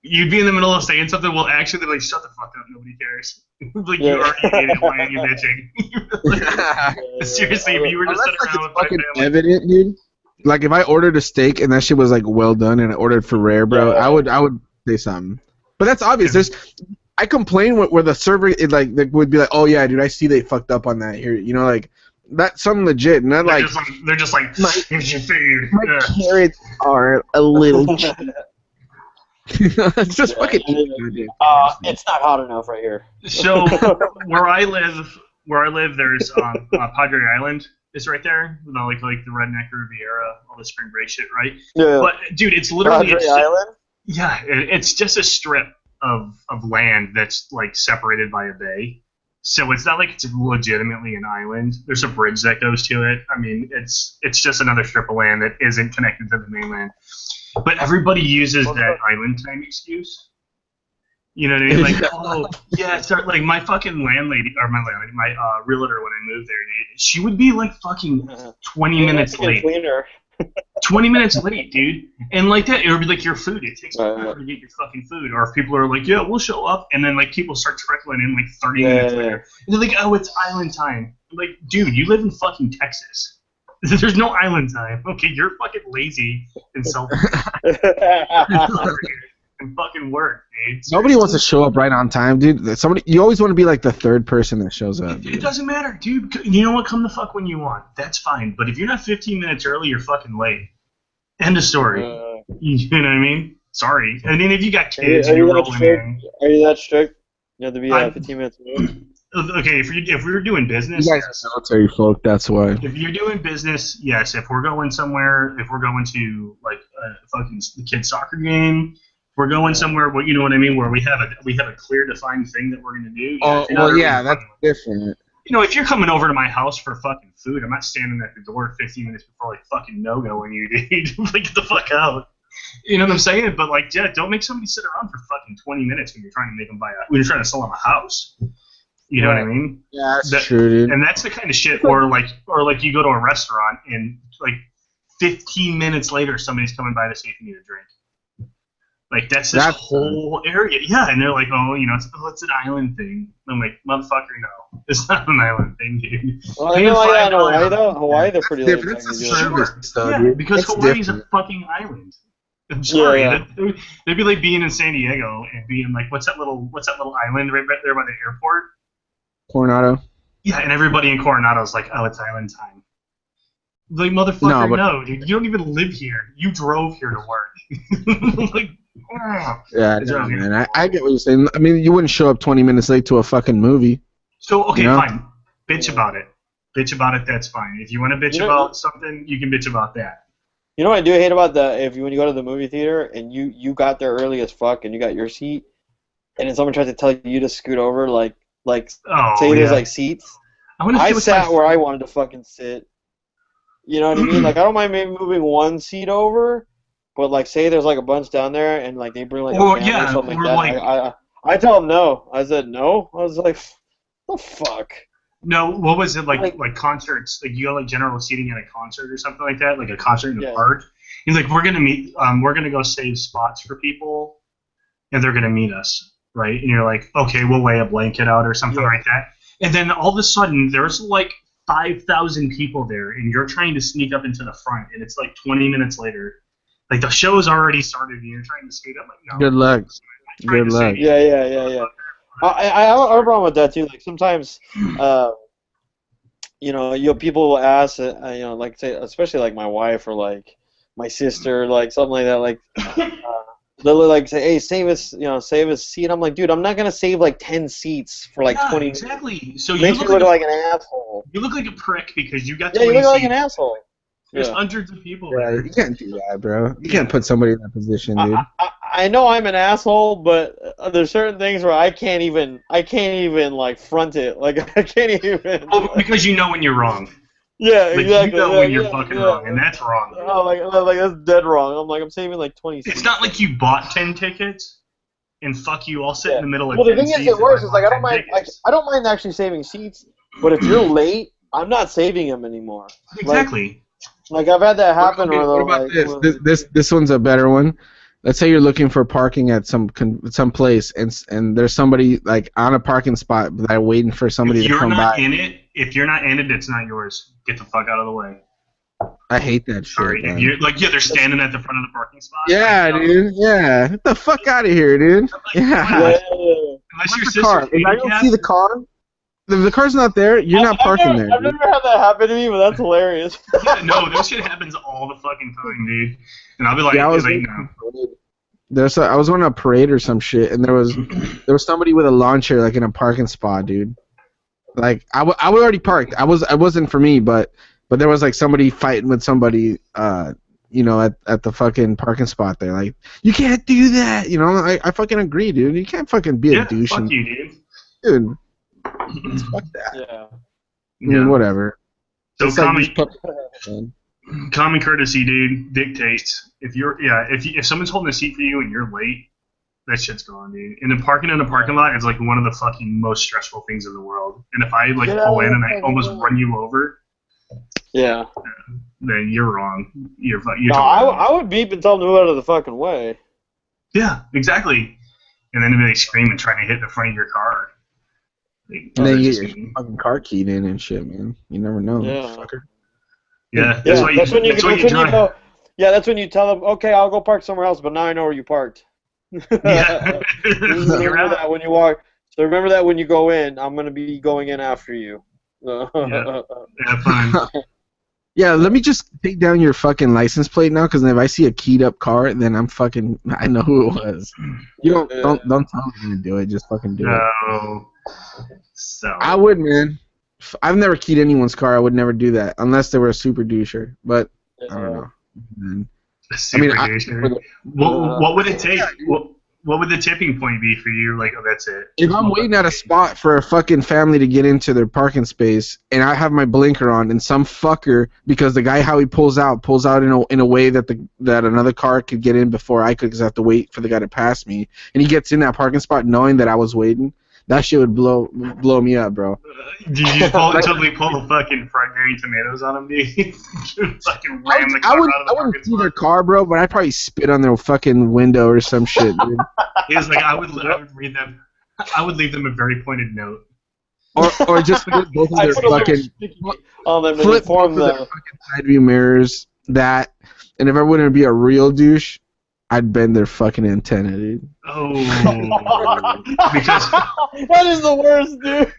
You'd be in the middle of saying something, well, actually, they're like, shut the fuck up, nobody cares. Like, you already hate it, why are you bitching? Seriously, if you were just sitting around with my family. Evident, dude. Like, if I ordered a steak and that shit was, like, well done and I ordered for rare, bro, I would say something. But that's obvious. I complain where the server would be like, oh, yeah, dude, I see they fucked up on that here. You know, like, that's something legit. And they're just like, here's your food. My carrots are a little it's just fucking. It's not hot enough right here. So where I live, there's Padre Island. It's right there, like the redneck Riviera, all the spring break shit, right? Yeah. But dude, it's literally Padre Island. Yeah, it's just a strip of land that's like separated by a bay. So it's not like it's legitimately an island. There's a bridge that goes to it. I mean, it's just another strip of land that isn't connected to the mainland. But everybody uses that island time excuse. You know what I mean? Like, oh, yeah, it's like my fucking landlady, or my realtor when I moved there, dude, she would be like fucking 20 minutes late. 20 minutes late, dude. And like that, it would be like your food. It takes forever to get your fucking food. Or if people are like, yeah, we'll show up. And then like people start trickling in like 30 minutes later. And they're like, oh, it's island time. I'm like, dude, you live in fucking Texas. There's no island time. Okay, you're fucking lazy and selfish. And fucking work, dude. Nobody wants to show up right on time, dude. You always want to be like the third person that shows up. It doesn't matter, dude. You know what? Come the fuck when you want. That's fine. But if you're not 15 minutes early, you're fucking late. End of story. You know what I mean? Sorry. I mean, if you got kids and you're rolling in. Are you that strict? You have to be 15 minutes away? Okay, if we were doing business, you guys are military folk. That's why. If you're doing business, yes. If we're going somewhere, if we're going to like a fucking kid soccer game, if we're going somewhere, well, you know what I mean, where we have a clear defined thing that we're gonna do. Oh, well, yeah, that's different. You know, if you're coming over to my house for fucking food, I'm not standing at the door 15 minutes before like fucking no-going you, dude. Like, get the fuck out. You know what I'm saying? But like, yeah, don't make somebody sit around for fucking 20 minutes when you're trying to make them when you're trying to sell them a house. You know what I mean? Yeah, that's true, dude. And that's the kind of shit, or like you go to a restaurant and like 15 minutes later somebody's coming by to see if you need a drink. Like that's this whole area, yeah. And they're like, oh, you know, it's an island thing. I'm like, motherfucker, no, it's not an island thing, dude. Well, you know like that in Hawaii though. Hawaii, they're pretty laid back. Yeah, because Hawaii's a fucking island. I'm sorry. Yeah. They'd be like being in San Diego and being like, what's that little island right there by the airport? Coronado. Yeah, and everybody in Coronado's like, oh, it's island time. Like, motherfucker, no, dude, you don't even live here. You drove here to work. Like, yeah, no, man. I get what you're saying. I mean, you wouldn't show up 20 minutes late to a fucking movie. So, okay, fine. Bitch about it. Bitch about it, that's fine. If you want to bitch about something, you can bitch about that. You know what I do hate about when you go to the movie theater and you got there early as fuck and you got your seat, and then someone tries to tell you to scoot over, say there's like seats. I sat where I wanted to fucking sit. You know what I mean? Like, I don't mind maybe moving one seat over, but like, say there's like a bunch down there and like they bring like a family or something like that. I tell them no. I said no. I was like, what the fuck? No, what was it like concerts? Like you got like general seating at a concert or something like that, like a concert in a park. He's like, we're gonna go save spots for people, and they're gonna meet us, right? And you're like, okay, we'll lay a blanket out or something like that. And then all of a sudden, there's like 5,000 people there, and you're trying to sneak up into the front, and it's like 20 minutes later. Like the show's already started, and you're trying to sneak up. Like, no. Good luck. Good luck. Yeah. I have a problem with that too. Like sometimes, people will ask, like say, especially like my wife or like my sister, like something like that, like they'll like say, hey, save us a seat. I'm like, dude, I'm not gonna save like 10 seats for like 20. Exactly. So you look like an asshole. You look like a prick because you got. Yeah, you look like an asshole. There's hundreds of people there. You can't do that, bro. You can't put somebody in that position, dude. I know I'm an asshole, but there's certain things where I can't even like front it. Like I can't even. Well, because you know when you're wrong. Yeah, exactly. You know when you're fucking wrong, and that's wrong. Dude. Oh, like that's dead wrong. I'm saving like 20 seats. It's not like you bought 10 tickets, and fuck you, I'll sit in the middle of 10 seats. Well, the thing is, it worse. Is like I don't mind actually saving seats, but if you're late, I'm not saving them anymore. Exactly. Like I've had that happen. What about this one's a better one. Let's say you're looking for parking at some place, and there's somebody like on a parking spot that are waiting for somebody to come by. If you're not in it, it's not yours. Get the fuck out of the way. I hate that shit. Sorry, man. They're standing at the front of the parking spot. Yeah, dude. Yeah, get the fuck out of here, dude. Yeah. Unless your sister. If I don't see the car. If the car's not there, you're not parking there. I've never had that happen to me, but that's hilarious. Yeah, no, this shit happens all the fucking time, dude. And I'll be like, no. I was on a parade or some shit, and there was somebody with a lawn chair like in a parking spot, dude. Like I was already parked. I wasn't for me, but there was like somebody fighting with somebody, at the fucking parking spot there. Like you can't do that, I fucking agree, dude. You can't fucking be a douche. Fuck you, dude. Dude. Fuck that. Yeah. I mean, whatever. So common courtesy, dude, dictates if someone's holding a seat for you and you're late, that shit's gone, dude. And then parking in a parking lot is like one of the fucking most stressful things in the world. And if I like pull in and I almost run you over, then you're wrong. You're I would beep and tell them to move out of the fucking way. Yeah, exactly. And then they scream and trying to hit the front of your car. And then you get your fucking car keyed in and shit, man. You never know, fucker. Yeah, that's when you go. Yeah, that's when you tell them, okay, I'll go park somewhere else, but now I know where you parked. Yeah. Remember that when you walk. So remember that when you go in, I'm gonna be going in after you. Yeah, fine. Yeah, let me just take down your fucking license plate now, because if I see a keyed up car, then I know who it was. You don't tell me to do it. Just fucking do it. No. So. I would, man. I've never keyed anyone's car. I would never do that unless they were a super doucher. But I don't know. Man. Super doucher. What would it take? What would the tipping point be for you? Like, oh, that's it. If I'm waiting at a spot for a fucking family to get into their parking space, and I have my blinker on, and some fucker, because the guy how he pulls out in a way that that another car could get in before I could, because I have to wait for the guy to pass me, and he gets in that parking spot knowing that I was waiting. That shit would blow me up, bro. Did you totally pull the fucking fried green tomatoes on him, dude? Fucking ram the car out of the I wouldn't see their car, bro, but I'd probably spit on their fucking window or some shit, dude. He was like, I would read them. I would leave them a very pointed note. Or just flip both of their fucking flip both of their fucking side view mirrors. That, and if I wouldn't be a real douche, I'd bend their fucking antenna, dude. Oh, because that is the worst, dude.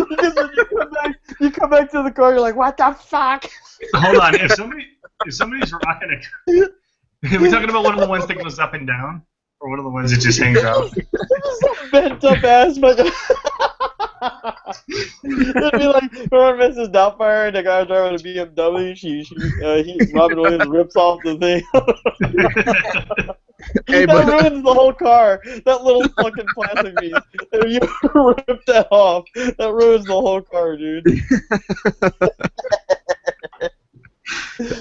Because when you come back to the car, you're like, what the fuck? Hold on, if somebody's rocking a, are we talking about one of the ones that goes up and down, or one of the ones that just hangs out? Some bent up ass, but it'd be like remember Mrs. Doubtfire, the guy driving a BMW. Robin Williams rips off the thing. Hey, that ruins the whole car. That little fucking plastic piece. If you rip that off, that ruins the whole car, dude.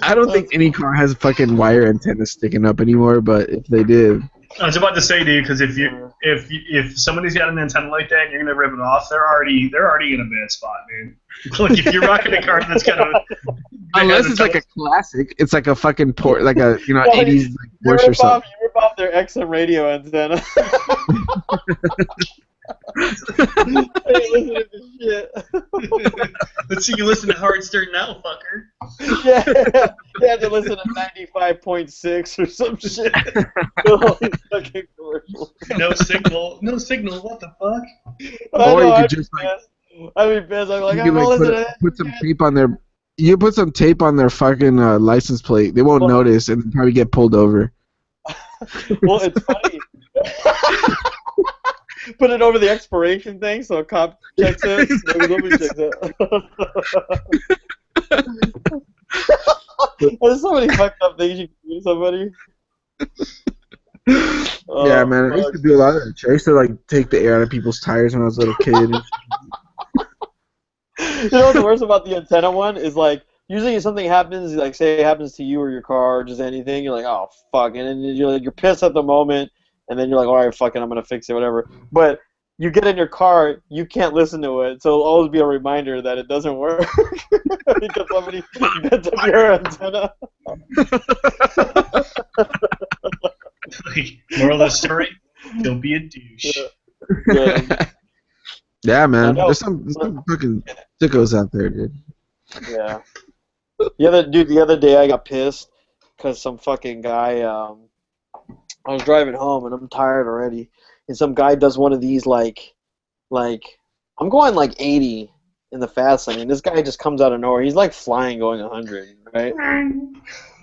I don't think any car has fucking wire antennas sticking up anymore, but if they did. I was about to say, dude, because if somebody's got an antenna like that and you're gonna rip it off, they're already in a bad spot, man. Like if you're rocking a car that's got a unless it's like a classic, it's like a fucking port, like a 80s like Porsche or something. You rip off their XM radio antenna. Hey, listen to this shit. Let's see you listen to Howard Stern now, fucker. Yeah, you have to listen to 95.6 or some shit. No signal, what the fuck? Or you could just I'd be pissed. I'm like, you I'm gonna listen to that. put some tape on their. You put some tape on their fucking license plate. They won't notice and probably get pulled over. Well, it's funny. Put it over the expiration thing so a cop checks it. Nobody checks it. There's so many fucked up things you can do to somebody. Yeah, man. I used to do a lot of that. I used to like take the air out of people's tires when I was a little kid. You know what's the worst about the antenna one is like usually if something happens, like say it happens to you or your car or just anything, you're like, oh fuck, and then you're pissed at the moment. And then you're like, all right, fuck it, I'm going to fix it, whatever. But you get in your car, you can't listen to it. So it'll always be a reminder that it doesn't work. Because somebody bent up your antenna. Moral of the story, don't be a douche. Yeah, man. There's some fucking sickos out there, dude. Yeah. The other day I got pissed because some fucking guy... I was driving home and I'm tired already, and some guy does one of these like I'm going like 80 in the fast lane, and this guy just comes out of nowhere. He's like flying going 100, right?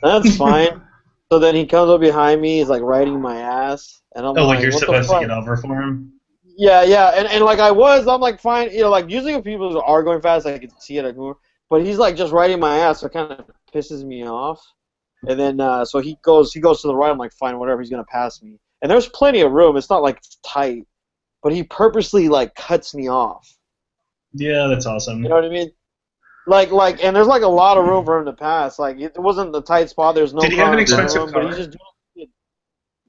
That's fine. So then he comes up behind me, he's like riding my ass, and I'm like you're supposed to get over for him? Yeah, and like I'm like fine, like usually when people are going fast, I can see it, but he's like just riding my ass, so it kind of pisses me off. And then, so he goes to the right. I'm like, fine, whatever. He's gonna pass me. And there's plenty of room. It's not like it's tight, but he purposely like cuts me off. Yeah, that's awesome. You know what I mean? Like, and there's like a lot of room for him to pass. Like, it wasn't the tight spot. There's no. Did he have an expensive room, car? But he's just doing it.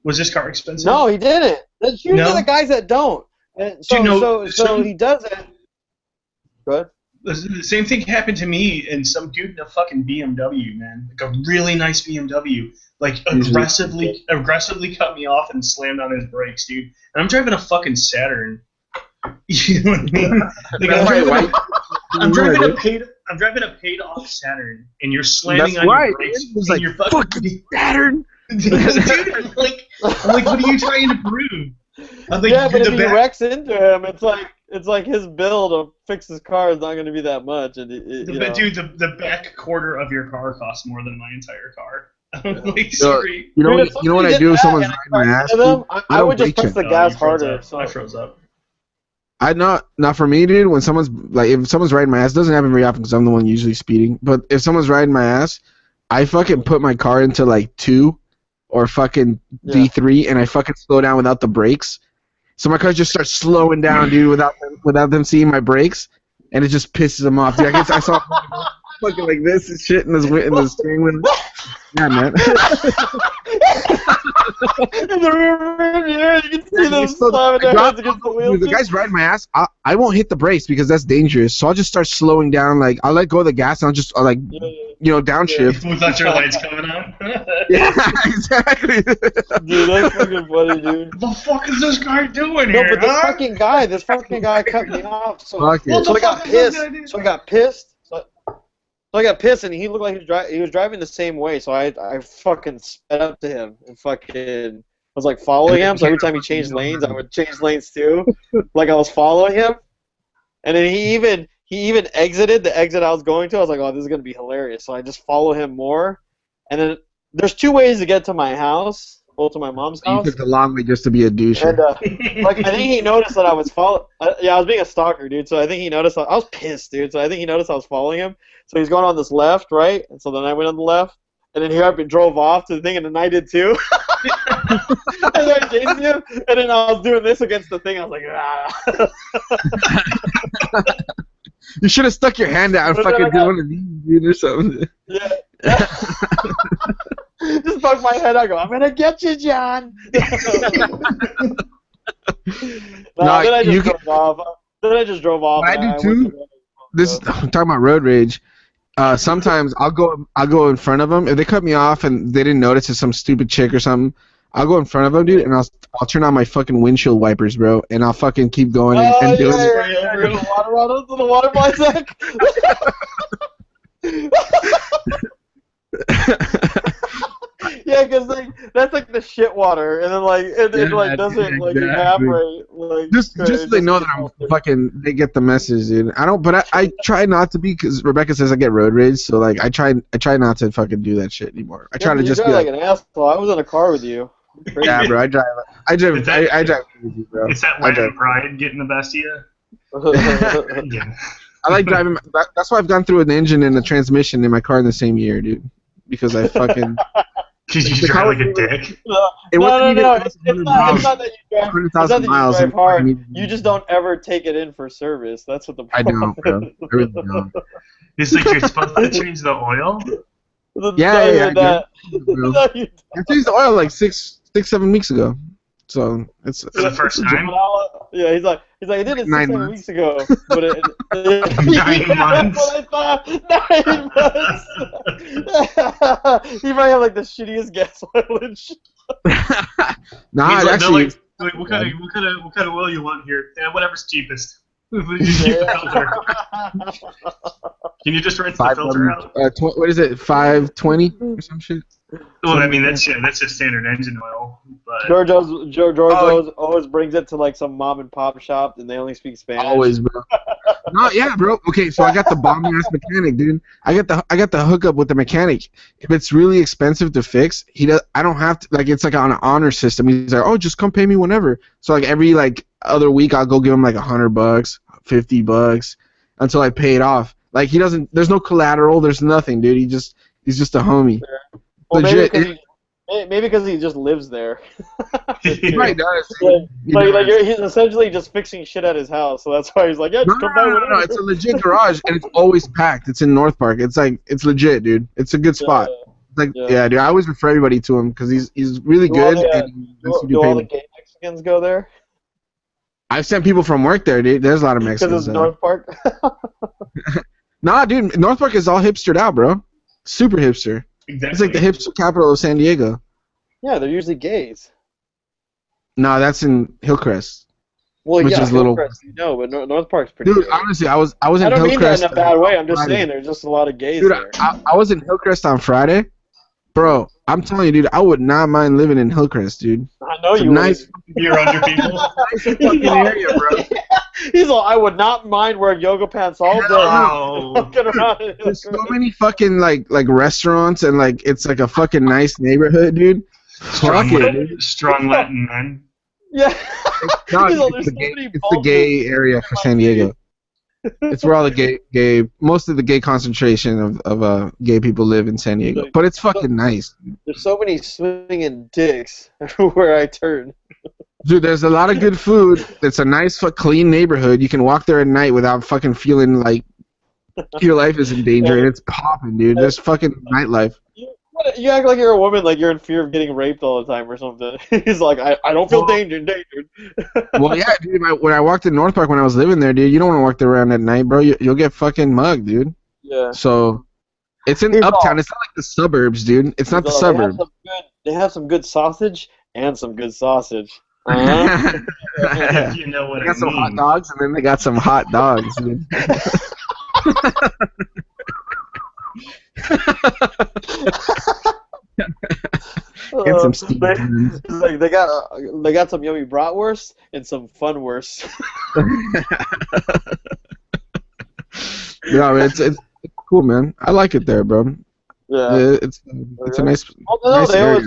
Was this car expensive? No, he didn't. That's usually the guys that don't. And so he does it. Go ahead. The same thing happened to me and some dude in a fucking BMW, man. Like a really nice BMW. Like aggressively cut me off and slammed on his brakes, dude. And I'm driving a fucking Saturn. You know what I mean? Like I'm driving a paid off Saturn, and you're slamming on your brakes. It's like your fucking Saturn. Dude, I'm like, what are you trying to prove? I'm like, yeah, but if he wrecks into him, it's like it's like his bill to fix his car is not going to be that much. And But dude, the back quarter of your car costs more than my entire car. I'm like, sorry. You know what I do if someone's riding my ass? I would just press the gas harder. I froze up. Not for me, dude. When someone's like, if someone's riding my ass, it doesn't happen very often because I'm the one usually speeding. But if someone's riding my ass, I fucking put my car into like 2 or fucking D3, and I fucking slow down without the brakes. So my car just starts slowing down, dude, without them seeing my brakes, and it just pisses them off. Dude, I saw fucking like this and shit in the steering wheel. Yeah, man. In the rear mirror, you can see them slamming their heads against the wheel. The guy's riding my ass. I won't hit the brakes because that's dangerous. So I'll just start slowing down. Like I'll let go of the gas and I'll downshift. Without your lights coming on. Yeah, exactly. Dude, that's fucking funny, dude. What the fuck is this guy doing here? No, but this fucking guy cut me off. So I got pissed. So I got pissed, and he looked like he was driving the same way. So I fucking sped up to him and fucking was like following him. So every time he changed lanes, I would change lanes too, like I was following him. And then he even exited the exit I was going to. I was like, oh, this is gonna be hilarious. So I just follow him more. And then there's 2 ways to get to my house. Well, to my mom's house. You took the long way just to be a douche. And, like, I think he noticed that I was following. Yeah, I was being a stalker, dude. So I think he noticed. I was pissed, dude. So I think he noticed I was following him. So he's going on this left, right? And so then I went on the left. And then he up and drove off to the thing, and then I did too. And then I chased him, and then I was doing this against the thing. I was like, ah. You should have stuck your hand out and fucking did one of these, dude, or something. Yeah. Just poke my head. I go, I'm gonna get you, John. Then I just drove off. I do too. I'm talking about road rage. Sometimes I'll go in front of them if they cut me off and they didn't notice it's some stupid chick or something. I'll go in front of them, dude, and I'll turn on my fucking windshield wipers, bro, and I'll fucking keep going and doing it. The water bicycle. Yeah, because like that's like the shit water, and then like it doesn't like evaporate. Like just so they know that I'm fucking. They get the message, dude. I try not to be because Rebecca says I get road rage, so like I try not to fucking do that shit anymore. I try to just be like an asshole. I was in a car with you. Yeah, bro. I drive crazy, bro. It's that Latin pride getting the best of you. Yeah. I like driving. That's why I've gone through an engine and a transmission in my car in the same year, dude. Because I fucking. Because you drive like a dick. No. It's not that you drive. It's not that you drive hard. You just don't ever take it in for service. That's what the problem is. I don't, bro. I really don't. It's like you're supposed to change the oil? Yeah. I changed the oil like 6-7 weeks ago. So it's for the first time. Yeah, he's like I did it 6-7 weeks ago, but 9 months. That's what I thought. 9 months. He might have like the shittiest gas oil and shit. Nah, like, actually. Like, what kind of oil you want here? Yeah, whatever's cheapest. Can you just rinse the filter out? What is it? 520 or some shit. Well, I mean that's just standard engine oil. But George always brings it to like some mom and pop shop, and they only speak Spanish. Always, bro. No, yeah, bro. Okay, so I got the bomb ass mechanic, dude. I got the hookup with the mechanic. If it's really expensive to fix, I don't have to, like, it's like on an honor system. He's like, oh, just come pay me whenever. So like every like other week, I'll go give him like $100, $50 until I pay it off. Like he doesn't. There's no collateral. There's nothing, dude. He's just a homie. Well, legit. Maybe because he just lives there. He probably does. He's essentially just fixing shit at his house, so that's why he's like, yeah, just come by whenever. No, it's a legit garage, and it's always packed. It's in North Park. It's legit, dude. It's a good spot. Yeah, dude. I always refer everybody to him because he's really good. Do all the gay Mexicans go there? I've sent people from work there, dude. There's a lot of Mexicans. Because it's North Park? Nah, dude. North Park is all hipstered out, bro. Super hipster. Exactly. It's like the hipster capital of San Diego. Yeah, they're usually gays. No, that's in Hillcrest. Well, which is Hillcrest, but North Park's pretty Dude, gay. Honestly, I was in Hillcrest. I don't mean that in a bad way. I'm just saying there's just a lot of gays there. I was in Hillcrest on Friday. Bro, I'm telling you, dude, I would not mind living in Hillcrest, dude. I know you nice. You're under people. Nice fucking area, bro. He's like, I would not mind wearing yoga pants all day. Oh. Walking around in There's so many fucking like restaurants and like it's like a fucking nice neighborhood, dude. Fuck it, dude. Strong Latin men. Yeah. No, He's like, it's there's the gay area for San Diego. It's where all the most of the gay concentration of gay people live in San Diego. But it's fucking nice. There's so many swinging dicks everywhere I turn. Dude, there's a lot of good food. It's a nice, clean neighborhood. You can walk there at night without fucking feeling like your life is in danger. And it's popping, dude. There's fucking nightlife. You act like you're a woman, like you're in fear of getting raped all the time or something. He's like, I don't feel endangered. Well, yeah, dude. When I walked in North Park when I was living there, dude, you don't want to walk there around at night, bro. You'll get fucking mugged, dude. Yeah. So, it's in Uptown. It's not like the suburbs, dude. It's not the suburbs. They have some good sausage and some good sausage. You know what they got some hot dogs, and then they got some hot dogs, dude. Get some steam. They got some yummy bratwurst and some funwurst. Yeah, man, it's cool, man. I like it there, bro. Yeah, it's a nice. Nice area.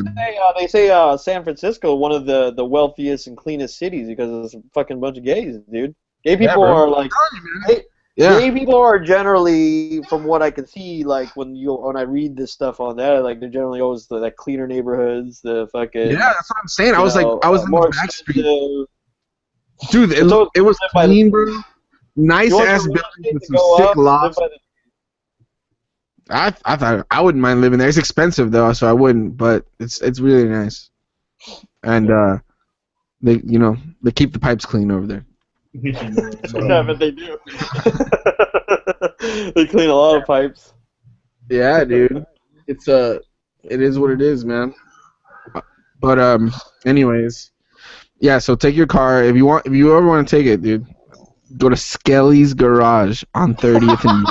They say San Francisco one of the wealthiest and cleanest cities because there's a fucking bunch of gays, dude. Gay people are like. Gay people are generally, from what I can see, like when I read this stuff on there, like they're generally always the cleaner neighborhoods, the fucking. Yeah, that's what I'm saying. I was in the back street. Dude, it was clean, bro. Nice ass buildings with some sick lofts. I thought I wouldn't mind living there. It's expensive though, so I wouldn't. But it's really nice, and they keep the pipes clean over there. Yeah, but they do. They clean a lot of pipes. Yeah, dude. It is what it is, man. But anyways, yeah. So take your car if you ever want to take it, dude. Go to Skelly's Garage on 30th and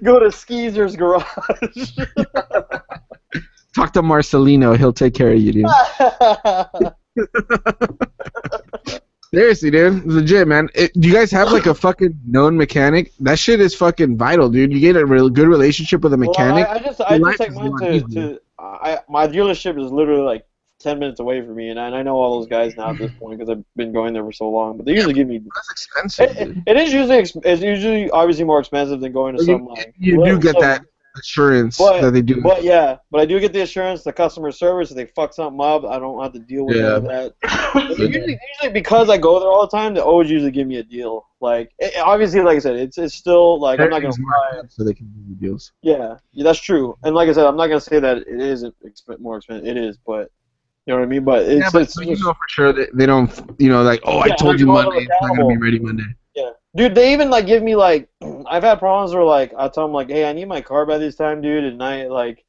Go to Skeezer's Garage. Talk to Marcelino. He'll take care of you, dude. Seriously, dude. Legit, man. Do you guys have like a fucking known mechanic? That shit is fucking vital, dude. You get a real good relationship with a mechanic. Well, I just take mine to my dealership is literally like 10 minutes away from me, and I know all those guys now at this point because I've been going there for so long. But they usually give me. That's expensive. It's usually obviously more expensive than going to some like. You do get that assurance that they do. But I do get the assurance, the customer service. If they fuck something up, I don't have to deal with that. usually because I go there all the time, they always usually give me a deal. Like obviously, like I said, it's still like I'm not gonna lie. So they can give you deals. Yeah, that's true. And like I said, I'm not gonna say that it isn't more expensive. It is, but. You know what I mean? But it's you know for sure that they don't, like, I told you Monday, it's not going to be ready Monday. Yeah. Dude, they even, like, give me, like, I've had problems where, like, I tell them, like, hey, I need my car by this time, dude, and I, like,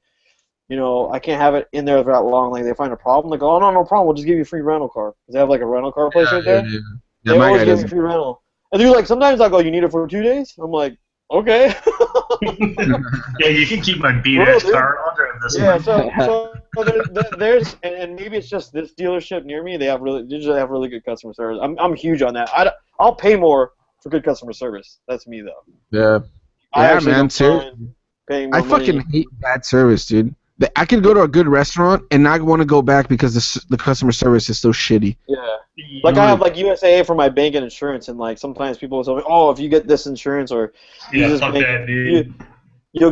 I can't have it in there for that long. Like, they find a problem, like, oh, no problem, we'll just give you a free rental car. Because they have, like, a rental car place right there. Yeah, they always give me free rental. And they're like, sometimes I go, you need it for 2 days? I'm like, okay. Yeah, you can keep my beat-ass car. I'll drive this one. So there's and maybe it's just this dealership near me. They usually have really good customer service. I'm huge on that. I'll pay more for good customer service. That's me though. Yeah. Man. Seriously. I fucking hate bad service, dude. I could go to a good restaurant and not want to go back because the customer service is so shitty. Yeah. Like I have like USAA for my bank and insurance, and like sometimes people will tell me, oh, if you get this insurance or you'll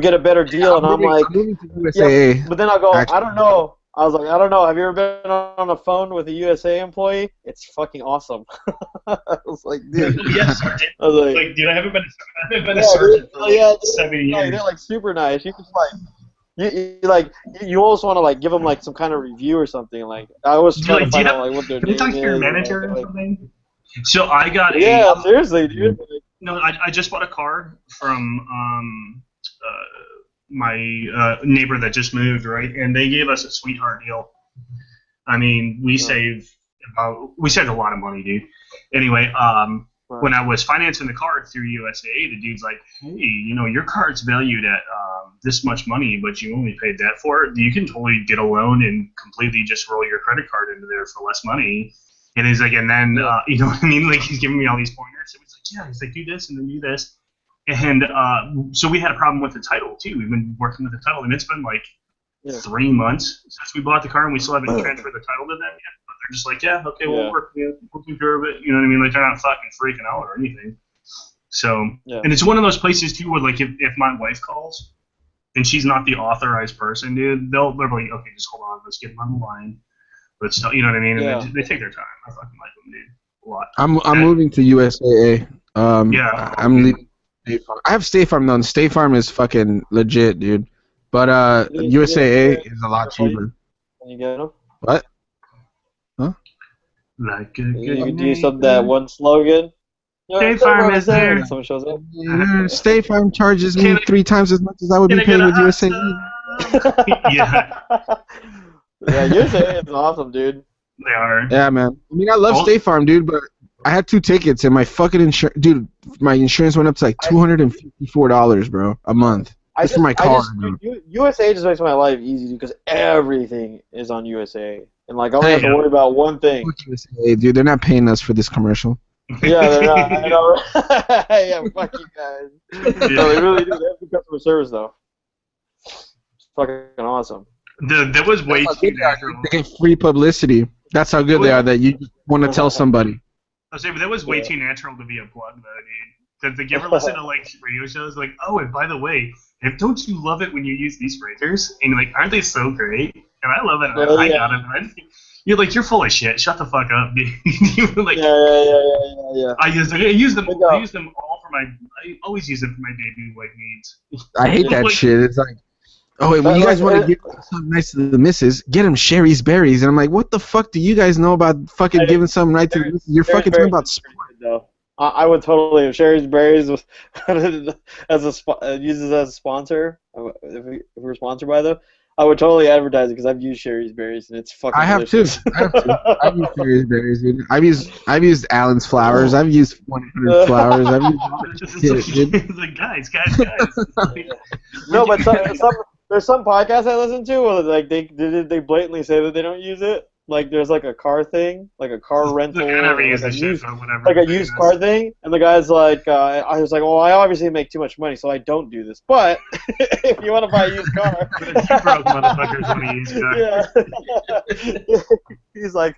get a better deal, and I'm like, yeah. But then I'll go, I don't know. I was like, I don't know. Have you ever been on the phone with a USA employee? It's fucking awesome. I was like, dude. Yes, Sergeant. I was like, dude, I haven't been a sergeant for 7 years. They're like super nice. You just like. You always want to like give them like some kind of review or something. Like I always try to find out like what they're doing. Can you talk to your manager or something? So I got seriously, dude. No, I just bought a car from my neighbor that just moved, right? And they gave us a sweetheart deal. I mean, we saved a lot of money, dude. Anyway, when I was financing the car through USAA, the dude's like, hey, your car's valued at this much money, but you only paid that for it. You can totally get a loan and completely just roll your credit card into there for less money. And he's like, and then, you know what I mean? Like, he's giving me all these pointers. So he's like, yeah, he's like, do this and then do this. And so we had a problem with the title, too. We've been working with the title, and it's been like 3 months since we bought the car, and we still haven't transferred the title to them yet. But they're just like, yeah, okay, we'll take care of it. You know what I mean? Like, they're not fucking freaking out or anything. So, and it's one of those places, too, where, like, if my wife calls and she's not the authorized person, dude, they're like, okay, just hold on, let's get them on the line. But still, you know what I mean? And they take their time. I fucking like them, dude. A lot. I'm moving to USAA. I'm leaving State Farm. I have State Farm though, and State Farm is fucking legit, dude. But USAA is a lot cheaper. Can you get them? What? Huh? Like you can do something that one slogan. State Farm is there. Someone shows up. State Farm charges me 3 times as much as I would be paid with USAA. Yeah. Yeah, USAA is awesome, dude. They are. Yeah, man. I mean, I love State Farm, dude, but I had 2 tickets, and my fucking insurance, dude, my insurance went up to like $254, bro, a month. Just for my car. USA just makes my life easy, dude, because everything is on USA. And, like, I only have to worry about one thing. Fuck USA, dude, they're not paying us for this commercial. Yeah, they're not. I know. Yeah, fuck you guys. Yeah. No, they really do. They have good customer service, though. It's fucking awesome. That was way too natural. They get free publicity. That's how good they are that you want to tell somebody. I was saying, but that was way too natural to be a plug, though, dude. Because you ever listen to like radio shows, like, oh, and by the way, don't you love it when you use these razors? And you're like, aren't they so great? And I love it. And I got it. You're like, you're full of shit. Shut the fuck up, dude. Like, yeah. I use them all for my. I always use them for my debut white needs. I hate that shit. It's like. Oh, wait, when you guys want to give something nice to the missus, get them Sherry's Berries. And I'm like, what the fuck do you guys know about fucking giving something right to the missus? You're fucking talking about sport. I would totally, if Sherry's Berries was uses as a sponsor, if we're sponsored by them, I would totally advertise it because I've used Sherry's Berries and it's fucking delicious. I have too. I've used Sherry's Berries, dude. I've used Allen's flowers. I've used 100 flowers. I've used it's like, guys. No, but there's some podcasts I listen to where like they blatantly say that they don't use it. Like there's like a car thing, like a car rental, like a used car thing, and the guy's like, I was like, well, I obviously make too much money, so I don't do this. But if you want to buy a used car, broke motherfuckers want to use car. Yeah. He's like,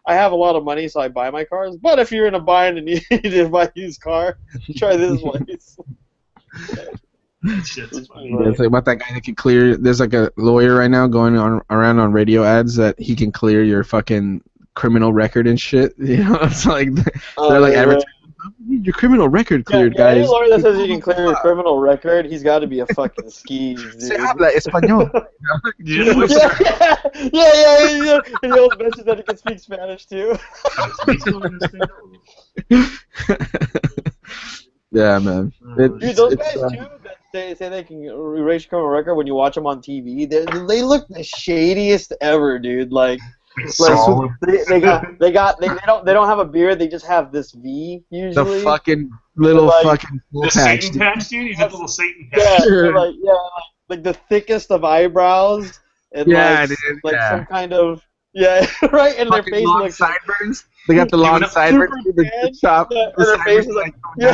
I have a lot of money, so I buy my cars. But if you're in a bind and you need to buy a used car, try this place. Shit's funny. Yeah, it's like about that guy that can clear. There's like a lawyer right now going around on radio ads that he can clear your fucking criminal record and shit. You know, it's like they're like advertising. Your criminal record cleared, guys. Any lawyer that says you can clear your criminal record, he's got to be a fucking skis, dude. Se habla español. Yeah. And he also mentions that he can speak Spanish too. Yeah, man. Dude, those guys too that say they can erase your criminal record when you watch them on TV. They look the shadiest ever, dude. Like they don't have a beard. They just have this V usually. The fucking little fucking the Satan patch, dude. He's a little Satan patch. Like the thickest of eyebrows and some kind of right. And their face looks sideburns. They got the long sideburns to the top. Their face is like their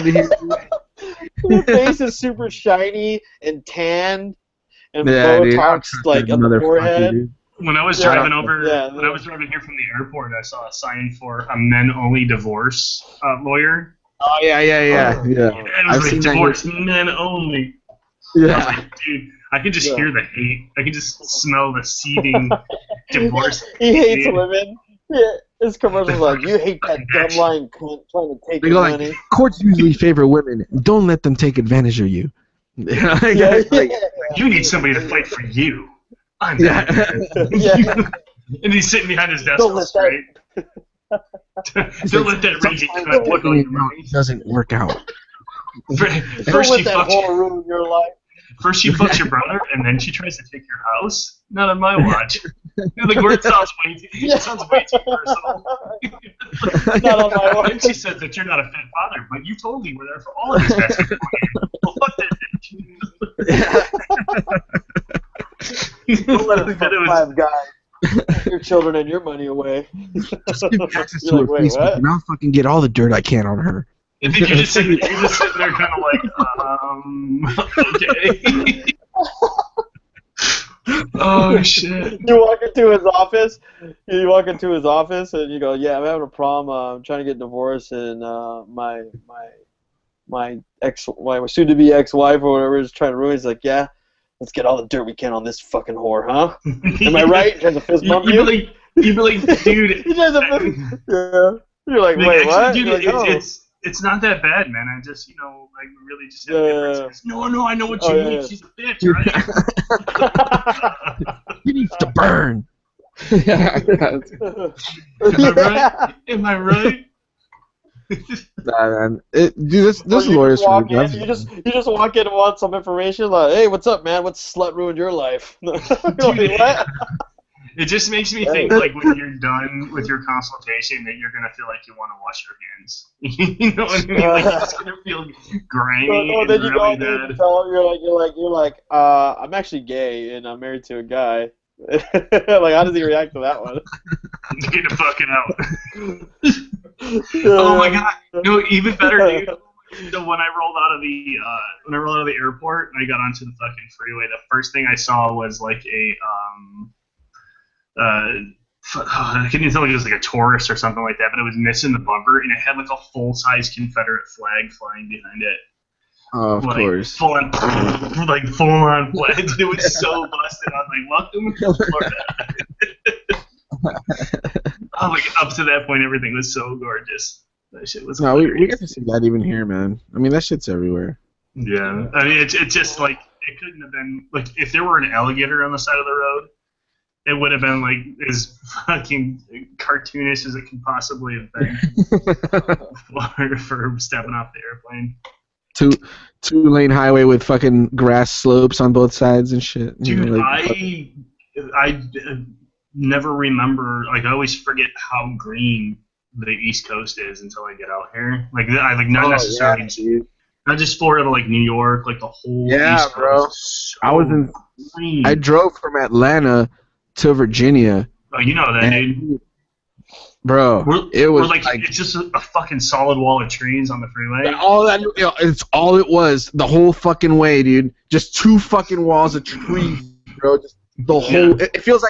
face is super shiny and tanned and Botox like on the forehead. When I was driving when I was driving here from the airport, I saw a sign for a men-only divorce lawyer. Oh yeah. And it was like divorce men only. Yeah, like, dude, I can just hear the hate. I can just smell the seething divorce. He hates women. Yeah, his commercial's like, you hate that dumb lying cunt trying to take your money. Like, courts usually favor women. Don't let them take advantage of you. You need somebody to fight for you. I'm And he's sitting behind his desk all straight. Don't let that raging cunt look on your mouth. It doesn't work out. First she ruin your life. First she fucks your brother, and then she tries to take your house? Not on my watch. The word sounds way too personal. Not on my watch. And she says that you're not a fit father, but you totally were there for all of his basketball games. Well, fuck that bitch. Don't let us fuck 5 guys. Your children and your money away. Just give me access to You're her like, wait, Facebook, what? and I'll fucking get all the dirt I can on her. I think you're just sitting there kind of like, okay. Oh, shit. You walk into his office. You walk into his office, and you go, "Yeah, I'm having a problem. I'm trying to get divorced, and my soon-to-be ex-wife or whatever is trying to ruin." He's like, "Yeah, let's get all the dirt we can on this fucking whore, huh? Am I right?" He tries to fist bump you. You'd be like, dude. He tries to fist. Yeah. You're like, wait, what? Dude, like, oh. it's not that bad, man. I just, like, really just have differences. No, I know what you mean. Yeah. She's a bitch, right? He needs to burn. Am I right? Nah, man. Dude, this lawyer's for you just walk in and want some information, like, hey, what's up, man? What slut ruined your life? Dude, what? It just makes me think, like, when you're done with your consultation, that you're gonna feel like you want to wash your hands. You know what I mean? Like, you're just gonna feel grimy and then you really go bad. You're like, I'm actually gay and I'm married to a guy. Like, how does he react to that one? Get the fucking out. Oh my god! No, even better, dude. So when I rolled out of the airport and I got onto the fucking freeway, the first thing I saw was like a I couldn't even tell if it was like a Taurus or something like that, but it was missing the bumper and it had like a full-size Confederate flag flying behind it. Oh, of course. Full on flag. It was so busted. I was like, welcome to Florida. Like, up to that point, everything was so gorgeous. That shit was hilarious. We get to see that even here, man. I mean, that shit's everywhere. Yeah. I mean, it's just like, it couldn't have been, like, if there were an alligator on the side of the road, it would have been like as fucking cartoonish as it could possibly have been for stepping off the airplane. Two-lane highway with fucking grass slopes on both sides and shit. Dude, I never remember. Like, I always forget how green the East Coast is until I get out here. Like, not necessarily. Yeah, not just Florida, but like New York, like the whole East Coast. Bro. I drove from Atlanta to Virginia. Oh, you know that, dude. Bro, it's just a fucking solid wall of trees on the freeway. It's all it was the whole fucking way, dude. Just two fucking walls of trees, bro. Just the whole. It feels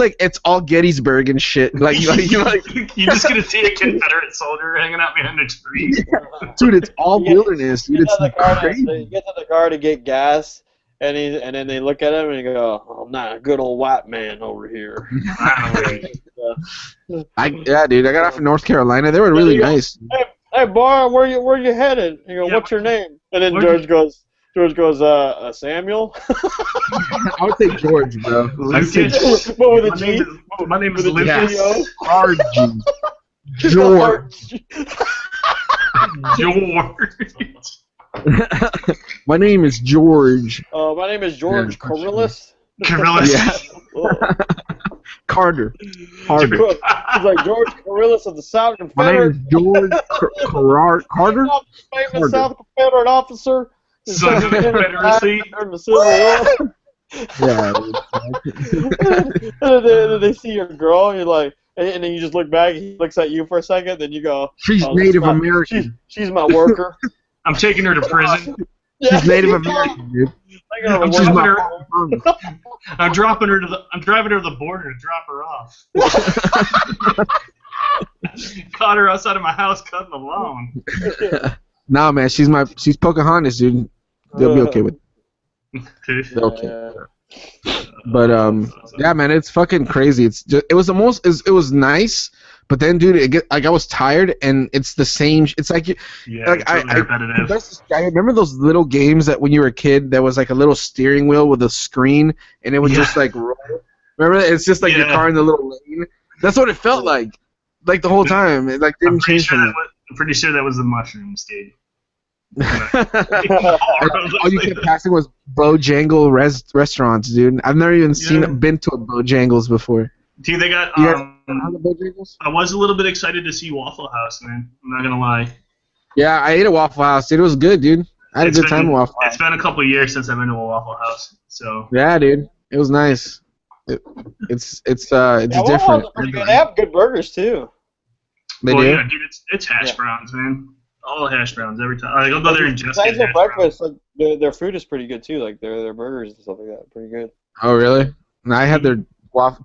like it's all Gettysburg and shit. Like you're just gonna see a Confederate soldier hanging out behind a tree. Dude, it's all wilderness, dude. It's crazy. You get to the car to get gas. And then they look at him and go, "Oh, nah, good old white man over here." Dude, I got off in North Carolina. They were really nice. Hey, boy, where you headed? You go, what's your name? And then George goes, Samuel. I would say George, bro. What with a G? My name is Lucas. George. My name is George. My name is George Coryllis. Coryllis? Yeah. Carter. He's like George Coryllis of the South Confederate. My name is George Carter. Famous South Confederate officer. Son of the Confederacy. Yeah. And then they see your girl, and you're like, and then you just look back. He looks at you for a second, then you go, "She's Native American. She's my worker." I'm taking her to prison. She's Native American, dude. I'm driving her to the border to drop her off. Caught her outside of my house cutting the lawn. Nah, man, she's Pocahontas, dude. They'll be okay with it. Okay. But yeah, man, it's fucking crazy. It was nice. But then, dude, I was tired, and it's the same. It's like, repetitive. I remember those little games that when you were a kid, there was like a little steering wheel with a screen, and it would just like roll. Remember that? It's just like your car in the little lane. That's what it felt like the whole time. It like didn't change for me. I'm pretty sure that was the mushrooms, dude. All you kept passing was Bojangle restaurants, dude. I've never even been to a Bojangles before. Dude, they got. I was a little bit excited to see Waffle House, man. I'm not gonna lie. Yeah, I ate at Waffle House, dude. It was good, dude. I had a good time at Waffle House. It's been a couple of years since I've been to a Waffle House, so. Yeah, dude. It was nice. It's Yeah, different. Waffle House, they have good burgers too. They do. Yeah, dude, it's hash browns, man. All hash browns every time. Like, I'll go there and just get Besides their hash breakfast, browns. like, their food is pretty good too. Like their burgers and stuff like that, are pretty good. Oh really? And I had their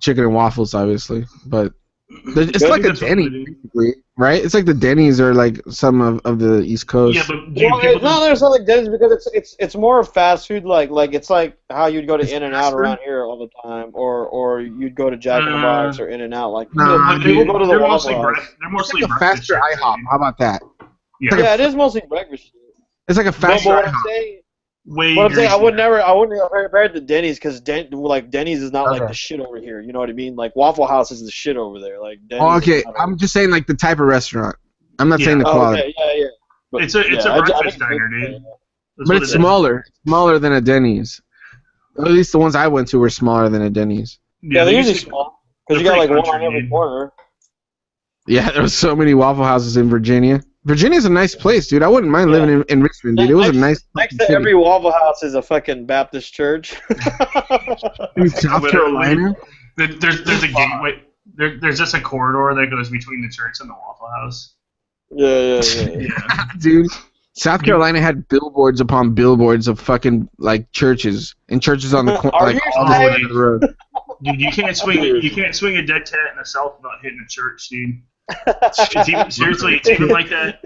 chicken and waffles, obviously, but it's I like think a that's what Denny's, they do. basically, right? It's like the Denny's or like some of the East Coast. Yeah, but dude, Well, people it's not necessarily like Denny's because it's more fast food. Like it's like how you'd go to It's In-N-Out faster? around here all the time, or you'd go to Jack in the Box or In-N-Out. Like Nah, people go to the they're Waffle mostly House. they're It's mostly like a breakfast faster shit, IHOP. dude. How about that? Yeah, Yeah, it is mostly breakfast. It's like a But faster what I'm IHOP. saying, way what I'm saying, I greasier. wouldn't compare it to Denny's because Denny's is not like Okay. the shit over here. You know what I mean? Like Waffle House is the shit over there. Like Denny's. Oh, is okay, not I'm just saying like the type of restaurant. I'm not saying the Oh, quality, okay, yeah. But, It's a yeah, breakfast diner, dude. That's but what it's it is. smaller than a Denny's. At least the ones I went to were smaller than a Denny's. Yeah, they're usually small because you they're got like pretty one on country, every dude. corner. Yeah, there was so many Waffle Houses in Virginia. Virginia's a nice place, dude. I wouldn't mind living in Richmond, dude. It was a nice Next fucking to city. every Waffle House is a fucking Baptist church. In South Carolina. There's a gateway. There's just a corridor that goes between the church and the Waffle House. Yeah. Yeah. Dude, South Carolina had billboards upon billboards of fucking like churches and churches on the corner, Are like you all the way saying- to the road. Dude, you can't swing a dead cat in the South without hitting a church, dude. Seriously, it's even like that.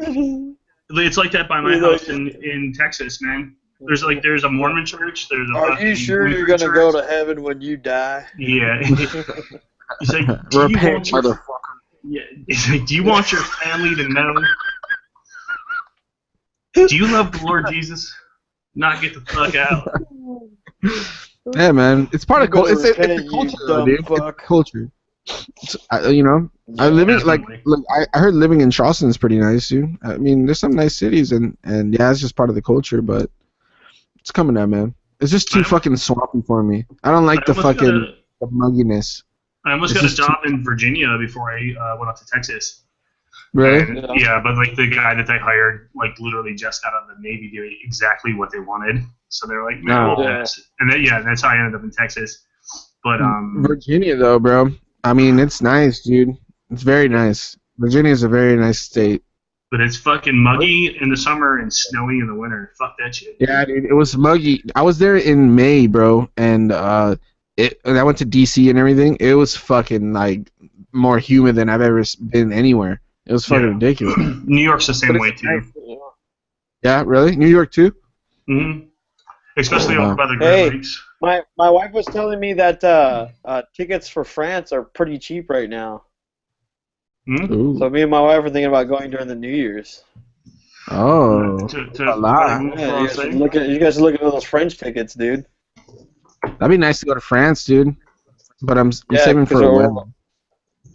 It's like that by my house in Texas, man. There's a Mormon church. There's a Are fucking you sure you're Lutheran gonna go church. to heaven when you die? Yeah. He's like, do you Repent, want your, motherfucker. yeah. He's like, do you want your family to know? Do you love the Lord Jesus? Not get the fuck out. Yeah, man, it's part of You better culture. It's a repent, you culture, though, dumb dude. It's fuck. culture. You know, I living like Definitely. look. I heard living in Charleston is pretty nice, dude. I mean, there's some nice cities, and yeah, it's just part of the culture, but it's coming out, man. It's just too fucking swampy for me. I don't like the fucking the mugginess. I almost It's got a just job in Virginia before I went up to Texas. Really? And, yeah, but like the guy that they hired, like literally just got out of the Navy doing exactly what they wanted. So they're like, man, we'll pass. And then, yeah, that's how I ended up in Texas. But Virginia, though, bro. I mean, it's nice, dude. It's very nice. Virginia is a very nice state. But it's fucking muggy in the summer and snowy in the winter. Fuck that shit. Yeah, dude, it was muggy. I was there in May, bro, and I went to DC and everything. It was fucking like more humid than I've ever been anywhere. It was fucking ridiculous. New York's the same way too. Yeah, really? New York too? Mm-hmm. Especially over by the Hey. Great Lakes. My wife was telling me that tickets for France are pretty cheap right now. Hmm? Ooh. So me and my wife are thinking about going during the New Year's. Oh, To la. Yeah, you guys should look at those French tickets, dude. that'd be nice to go to France, dude. But I'm Yeah, saving for 'cause a we're- wedding.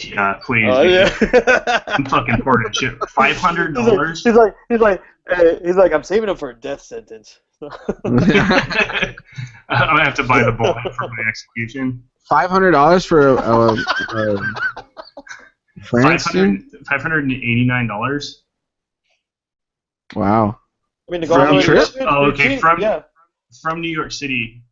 Yeah, please. Oh dude. yeah. I'm fucking poor and shit. $500? He's like, I'm saving up for a death sentence. I'm gonna have to buy the bullet for my execution. $500 for a France, dude? $589. Wow. I mean, to Round all the way to trip? Richmond, Oh, you're okay. cheap, yeah. From New York City,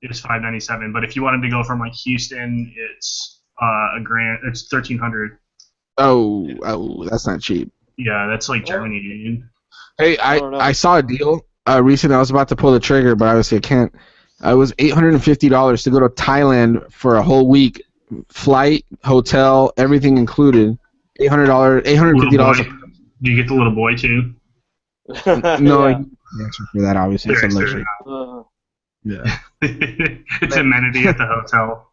it's $597. But if you wanted to go from like Houston, it's It's $1,300. Oh, that's not cheap. Yeah, that's like Germany, dude. Hey, I don't know. I saw a deal recently. I was about to pull the trigger, but obviously I can't. It was $850 to go to Thailand for a whole week, flight, hotel, everything included. $850. Little boy. Do you get the little boy too? No, Yeah. answer for that. Obviously, it's a luxury. Yeah. It's amenity at the hotel.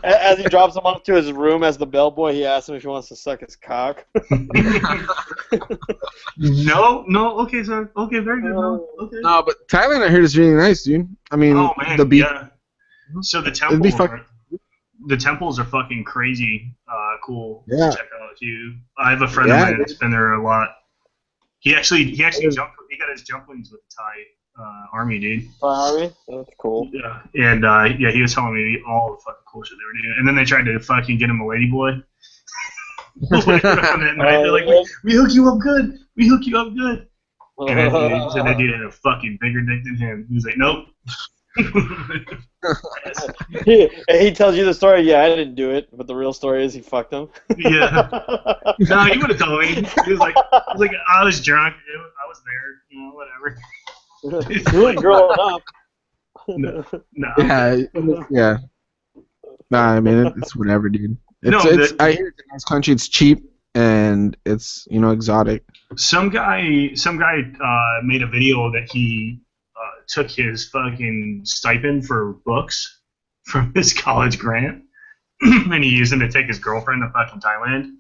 As he drops him off to his room as the bellboy, he asks him if he wants to suck his cock. No, okay, sir. Okay, very good. No, okay. No, but Thailand, I heard, is really nice, dude. I mean, Oh man, the beach. yeah. So the It'd be temples are fucking crazy cool Yeah. to check out too. I have a friend of Yeah, mine that's been there a lot. He actually got his jump wings with the Thai army, dude. Army? That's cool. Yeah, and yeah, he was telling me all the fucking cool shit they were doing. And then they tried to fucking get him a ladyboy. Later on that night, they're like, we hook you up good. We hook you up good. And then the dude had a fucking bigger dick than him. He was like, nope. he tells you the story. Yeah, I didn't do it, but the real story is he fucked him. Yeah. No, he would have told me. He was like, I was drunk. I was there. You know, whatever. You ain't growing up. No. Yeah. Nah, I mean it's whatever, dude. I hear it's a nice country. It's cheap and it's exotic. Some guy made a video that he took his fucking stipend for books from his college grant, and he used them to take his girlfriend to fucking Thailand.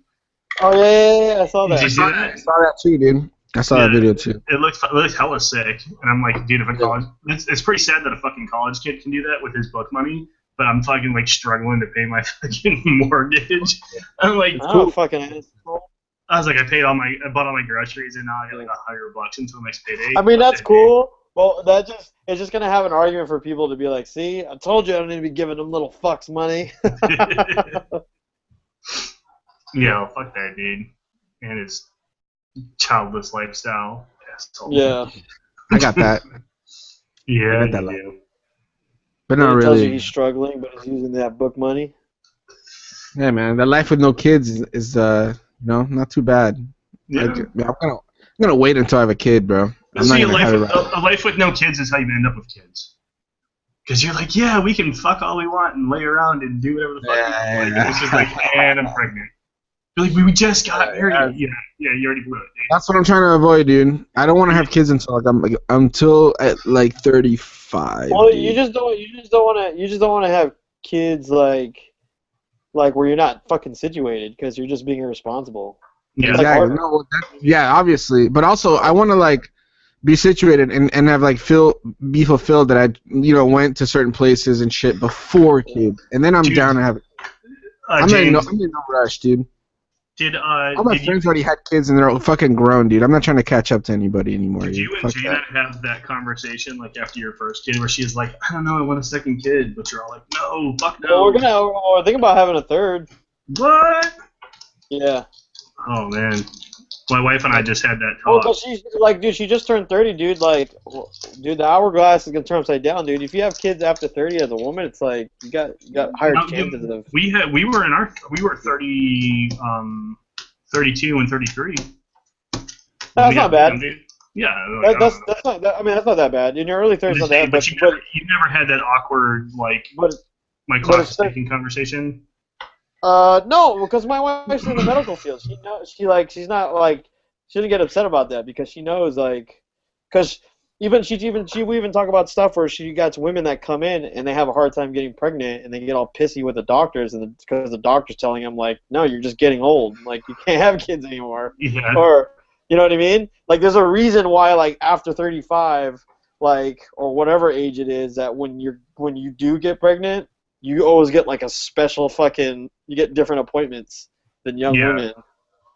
Oh yeah, I saw that. Did you see that? I saw that too, dude. I saw that video too. It looks hella sick, and I'm like, dude, if a college, it's pretty sad that a fucking college kid can do that with his book money. But I'm fucking like struggling to pay my fucking mortgage. I'm like, cool. Fucking asshole. I was like, I bought all my groceries, and now I got like $100 until next payday. I mean, that's cool. Well, it's just gonna have an argument for people to be like, see, I told you I don't need to be giving them little fucks money. Yeah, fuck that dude and his childless lifestyle. Asshole. Yeah, I got that. Yeah, I got that. you do. But not really. Tells you he's struggling, but he's using that book money. Yeah, man, that life with no kids is not too bad. Yeah. I'm gonna wait until I have a kid, bro. A life with no kids is how you end up with kids. Because you're like, yeah, we can fuck all we want and lay around and do whatever the fuck we want. And it's just like, and I'm pregnant. You're like, we just got married. Yeah, you already blew it, dude. That's what I'm trying to avoid, dude. I don't want to have kids until at 35. Well, dude. you just don't want to have kids like where you're not fucking situated because you're just being irresponsible. Yeah, exactly. Obviously, but also I want to be situated and have be fulfilled that I went to certain places and shit before kids, and then I'm down to have it. I'm in no rush, dude. All my friends already had kids and they're all fucking grown, dude. I'm not trying to catch up to anybody anymore. Did you and Janet have that conversation after your first kid where she's like, I don't know, I want a second kid, but you're all like, no, fuck no. Well, we're thinking about having a third. What? Yeah. Oh man, my wife and I just had that talk. Well, but she's dude, she just turned 30, dude. Dude, the hourglass is gonna turn upside down, dude. If you have kids after 30 as a woman, it's like you got higher chances of. We were 30, 32 and 33. That's not bad. Yeah. That's not. I mean, that's not that bad. In your early 30s, not that bad. But you never had that awkward my class taking conversation. No, because my wife's in the medical field. She knows. She didn't get upset about that because she knows because we even talk about stuff where she got women that come in and they have a hard time getting pregnant and they get all pissy with the doctors and because the doctor's telling them no, you're just getting old, you can't have kids anymore. Yeah. Or you know what I mean? There's a reason why after 35 or whatever age it is that when you do get pregnant, you always get a special you get different appointments than young women.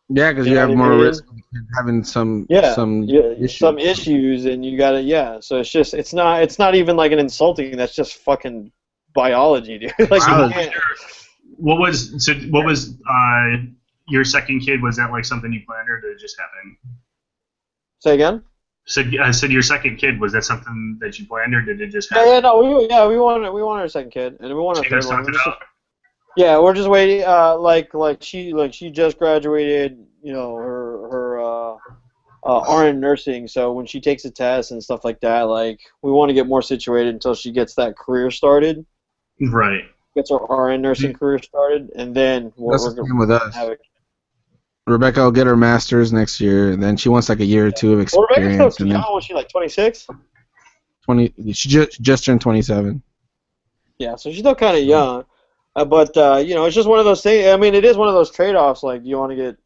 Yeah, because you have more risk of having some issues, and you gotta So it's not even an insulting. That's just fucking biology, dude. What was your second kid? Was that something you planned or did it just happen? Say again. I said your second kid, was that something that you planned or did it just happen? We wanted our second kid and we wanted a third one. Yeah, we're just waiting. She just graduated, her RN nursing. So when she takes a test and stuff like that, we want to get more situated until she gets that career started. Right. Gets her RN nursing career started, and then we're going with us. Rebecca will get her master's next year, and then she wants a year or two of experience. Rebecca's so young. Was she 26? 20. She just turned 27. Yeah, so she's still kind of young. But it's just one of those things. I mean, it is one of those trade-offs. Do you want to get,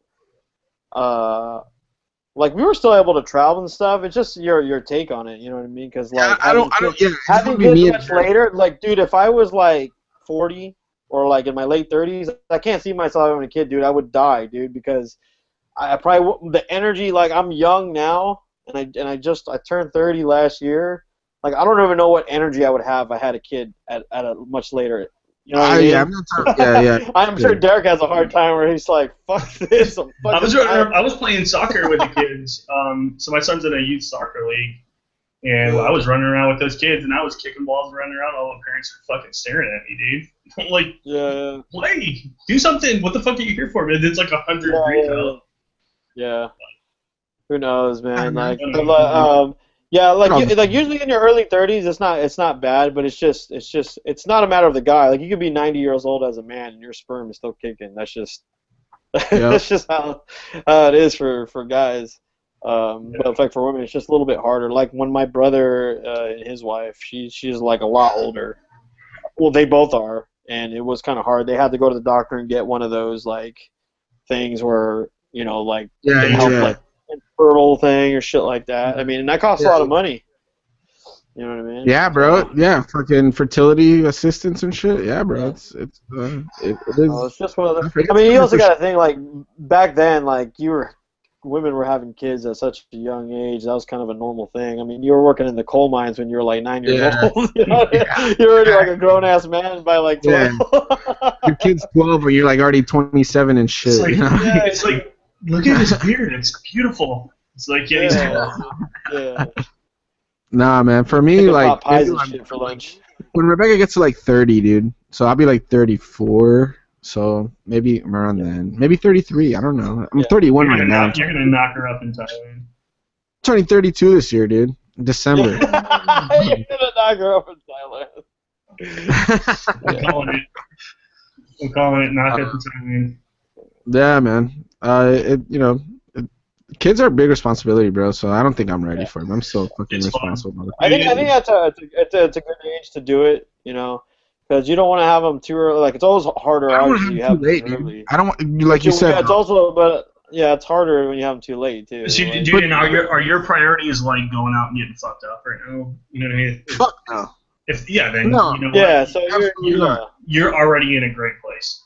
we were still able to travel and stuff. It's just your take on it. You know what I mean? Because having kids much later. Dude, if I was 40 or in my late 30s, I can't see myself having a kid, dude. I would die, dude, because I probably the energy. I'm young now, and I turned 30 last year. I don't even know what energy I would have if I had a kid at a much later. You know what I mean? I'm sure Derek has a hard time where he's like, "Fuck this." I was playing soccer with the kids. So my son's in a youth soccer league, And I was running around with those kids, and I was kicking balls and running around. All the parents were fucking staring at me, dude. I'm like, play, do something. What the fuck are you here for, man? It's like 100 degrees out. Yeah. Who knows, man? Like usually in your early 30s, it's not bad, but it's not a matter of the guy. Like you could be 90 years old as a man, and your sperm is still kicking. That's just that's just how it is for guys. But like for women, it's just a little bit harder. Like when my brother and his wife, she's like a lot older. Well, they both are, and it was kind of hard. They had to go to the doctor and get one of those like things where they help like infertile thing or shit like that. I mean, and that costs a lot of money. You know what I mean? Yeah, bro. Yeah, fucking fertility assistance and shit. Yeah, bro. It is. It's just one of those. I mean, you also got to think like back then, like women were having kids at such a young age. That was kind of a normal thing. I mean, you were working in the coal mines when you were like 9 years old. You're already like a grown ass man by like 12. Your kid's 12, but you're like already 27 and shit. It's like, it's like, look at his beard. It's beautiful. It's like, he's 12. Yeah. Nah, man. For me, like, pies and shit for lunch. When Rebecca gets to like 30, dude. So I'll be like 34. So maybe around then. Maybe 33. I don't know. I'm 31 right now. You're gonna knock her up in Thailand. Turning 32 this year, dude. In December. You're gonna knock her up in Thailand. I'm calling it. Knock up in Thailand. Yeah, man. Kids are a big responsibility, bro. So I don't think I'm ready for them. I'm so fucking responsible. I think that's a good age to do it. Because you don't want to have them too early. Like it's always harder. I don't want to have them too late, dude. I don't want, like you said. Yeah, it's also, but yeah, it's harder when you have them too late too. So, dude, are your priorities like going out and getting fucked up right now? You know what I mean? Fuck no. Then no. You know yeah, what? So you're already in a great place.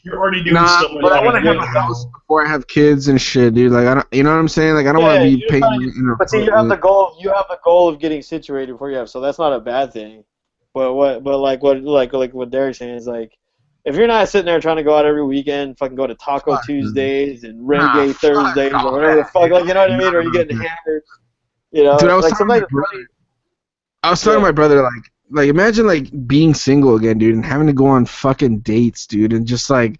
You're already doing so much. But I want to have a house before I have kids and shit, dude. Like I don't, you know what I'm saying? Like I don't want to be paying. But see, you have the goal. You have the goal of getting situated before you have. So that's not a bad thing. But what Derek's saying is like, if you're not sitting there trying to go out every weekend, fucking go to Taco Tuesdays and Renegade Thursdays or whatever the fuck, like you know what I mean? Or you getting hammered, Dude, I was talking to my brother, like imagine like being single again, dude, and having to go on fucking dates, dude, and just like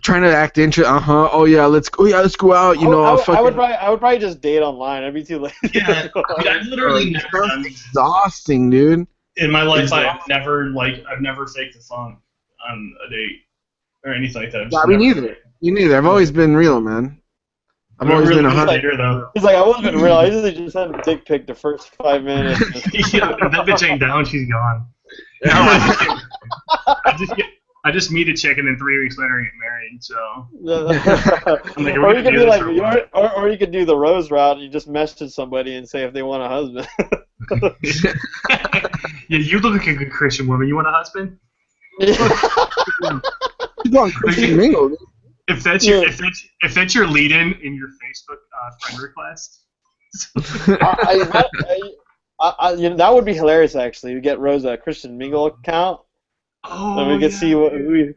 trying to act interested. Let's go out. I would probably just date online. I'd be too lazy. Yeah, I've literally never done exhausting, dude. In my life, I've never faked the funk on a date or anything like that. Yeah, me neither. I've always been real, man. I've always been 100. He's like, I wasn't been real. I usually just send a dick pic the first 5 minutes. Yeah, if that bitch ain't down, she's gone. I just meet a chick and then 3 weeks later get married. So. I'm like, or you could do like, or you could do the rose route. And you just message somebody and say if they want a husband. Yeah, you look like a good Christian woman. You want a husband? You're going Christian mingle, dude. If that's your lead-in in your Facebook friend request. That would be hilarious. Actually, we get Rose a Christian mingle account. Oh, and we can see who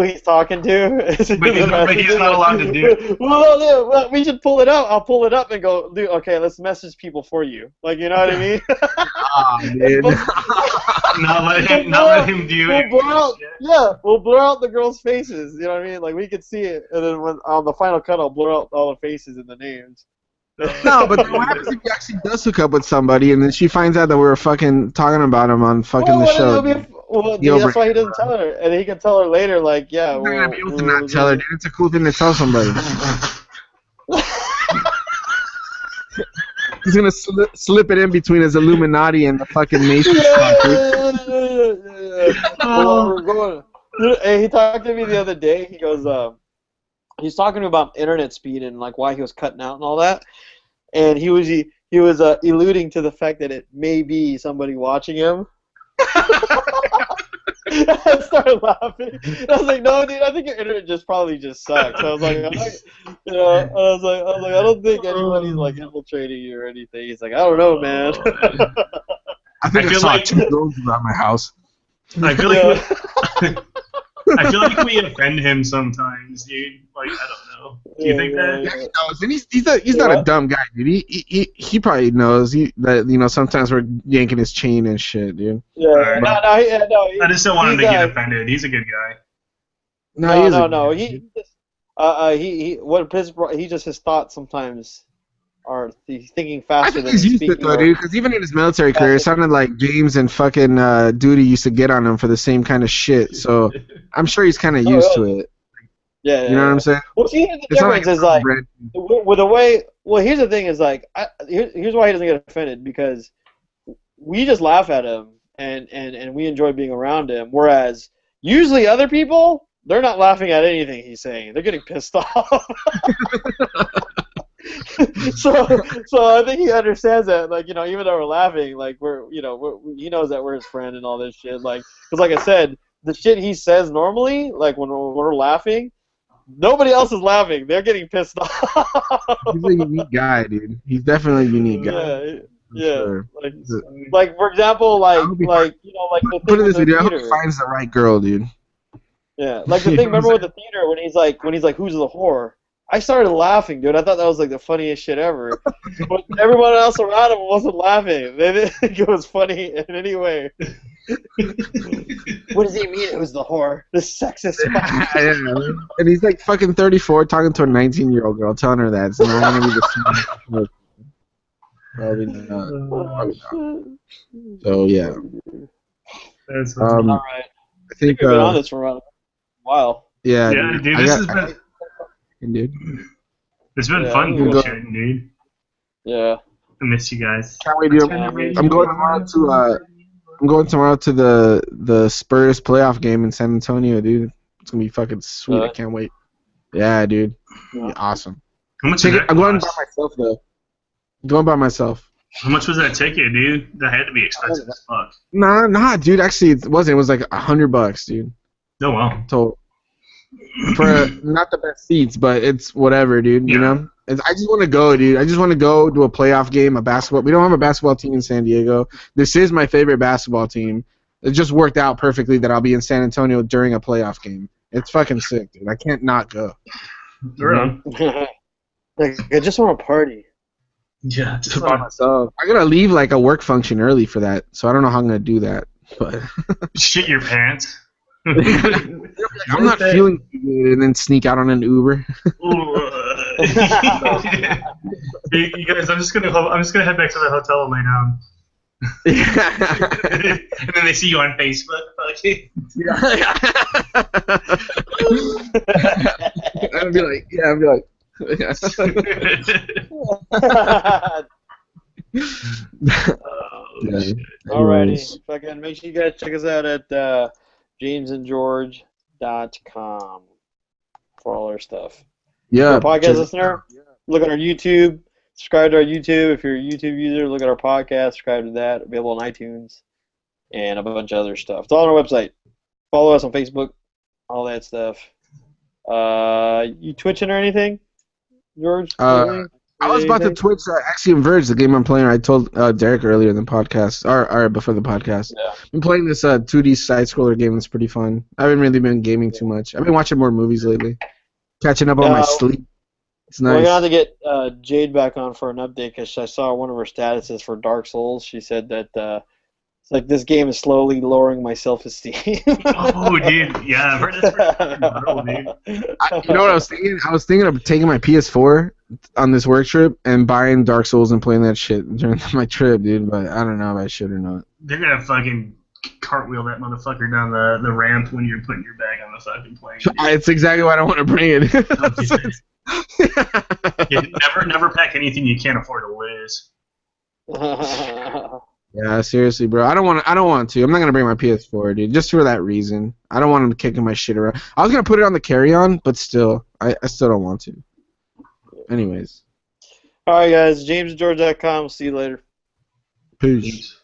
he's talking to. But he's not allowed to do it. Well, we should pull it up. I'll pull it up and go, dude, okay, let's message people for you. Like, you know what I mean? Dude. not let him do it. We'll blur out the girls' faces. You know what I mean? Like, we could see it. And then on the final cut, I'll blur out all the faces and the names. No, but what happens if he actually does hook up with somebody and then she finds out that we were fucking talking about him on fucking the show? That's why he doesn't tell her, and he can tell her later. Like, yeah, you're gonna be able to not tell her, dude. It's a cool thing to tell somebody. He's gonna slip it in between his Illuminati and the fucking Mason. Hey, he talked to me the other day. He goes, he's talking about internet speed and like why he was cutting out and all that, and he was alluding to the fact that it may be somebody watching him. I started laughing. I was like, "No, dude, I think your internet probably just sucks." I was like, I don't think anybody's like infiltrating you or anything. He's like, I don't know, man. I think I saw like 2 girls around my house. I feel like we offend him sometimes, dude. Like, I don't know. though. Do you think that? Yeah, he knows, and he's not a dumb guy, dude. He probably knows that sometimes we're yanking his chain and shit, dude. Yeah, Right. no, I just don't want him to get offended. He's a good guy. No. He just his thoughts sometimes are he's thinking faster. I think he's used to it though, dude. Because even in his military career, it sounded like James and fucking Duty used to get on him for the same kind of shit. So I'm sure he's kind of used to it. Yeah, you know what I'm saying? Well, see, the difference is like with the way. Well, here's the thing: is like here's why he doesn't get offended, because we just laugh at him and we enjoy being around him. Whereas usually other people, they're not laughing at anything he's saying; they're getting pissed off. So I think he understands that. Like, even though we're laughing, like he knows that we're his friend and all this shit. Like, because like I said, the shit he says normally, like when we're laughing. Nobody else is laughing. They're getting pissed off. He's a unique guy, dude. He's definitely a unique guy. Yeah. Sure. Like for example, like the put it thing this way, with dude. the I hope theater. he finds the right girl, dude. Yeah, like the thing. Remember with the theater when he's like, who's the whore? I started laughing, dude. I thought that was like the funniest shit ever. But everyone else around him wasn't laughing. They didn't think it was funny in any way. What does he mean it was the whore? The sexist fuck. Yeah, and he's like fucking 34 talking to a 19-year-old girl, telling her that it's not going to be the same. Probably not. So, yeah. All right. I think we've been on this for a while. Yeah, dude, this has been... Dude. It's been fun bullshitting, dude. Yeah. I miss you guys. Can't wait, dude. I'm going tomorrow to the Spurs playoff game in San Antonio, dude. It's gonna be fucking sweet. I can't wait. Yeah, dude. It'll be awesome. How much? I'm going by myself though. I'm going by myself. How much was that ticket, dude? That had to be expensive as fuck. Nah, dude. Actually, it wasn't. It was like $100, dude. Oh wow. Total. For not the best seats, but it's whatever, dude. You know. I just want to go, dude. I just want to go to a playoff game, a basketball. We don't have a basketball team in San Diego. This is my favorite basketball team. It just worked out perfectly that I'll be in San Antonio during a playoff game. It's fucking sick, dude. I can't not go. Like, I just want to party. Yeah, just by myself. I gotta leave like a work function early for that, so I don't know how I'm gonna do that. But shit your pants. I'm not feeling good, and then sneak out on an Uber. You guys, I'm just gonna head back to the hotel and lay down. And then they see you on Facebook. Okay. I'd be like, yeah. Alrighty, fucking make sure you guys check us out at JnJ.com for all our stuff. Yeah. If you're a podcast listener, look at our YouTube. Subscribe to our YouTube. If you're a YouTube user, look at our podcast. Subscribe to that. Available on iTunes and a bunch of other stuff. It's all on our website. Follow us on Facebook. All that stuff. You twitching or anything, George? I was about to Twitch Axiom Verge, the game I'm playing. I told Derek earlier in the podcast, or before the podcast. Yeah. I've been playing this 2D side-scroller game that's pretty fun. I haven't really been gaming too much. I've been watching more movies lately. Catching up on my sleep. It's nice. We're going to have to get Jade back on for an update because I saw one of her statuses for Dark Souls. She said that it's like this game is slowly lowering my self-esteem. Oh, dude. Yeah, I've heard that's pretty brutal, dude. You know what I was thinking? I was thinking of taking my PS4 on this work trip and buying Dark Souls and playing that shit during my trip, dude. But I don't know if I should or not. They're going to fucking cartwheel that motherfucker down the ramp when you're putting your bag on the fucking plane. Dude. It's exactly why I don't want to bring it. Never pack anything you can't afford to lose. Yeah, seriously, bro. I don't want to. I'm not gonna bring my PS4, dude, just for that reason. I don't want him kicking my shit around. I was gonna put it on the carry-on, but still, I still don't want to. Anyways. All right, guys. JamesGeorge.com. See you later. Peace.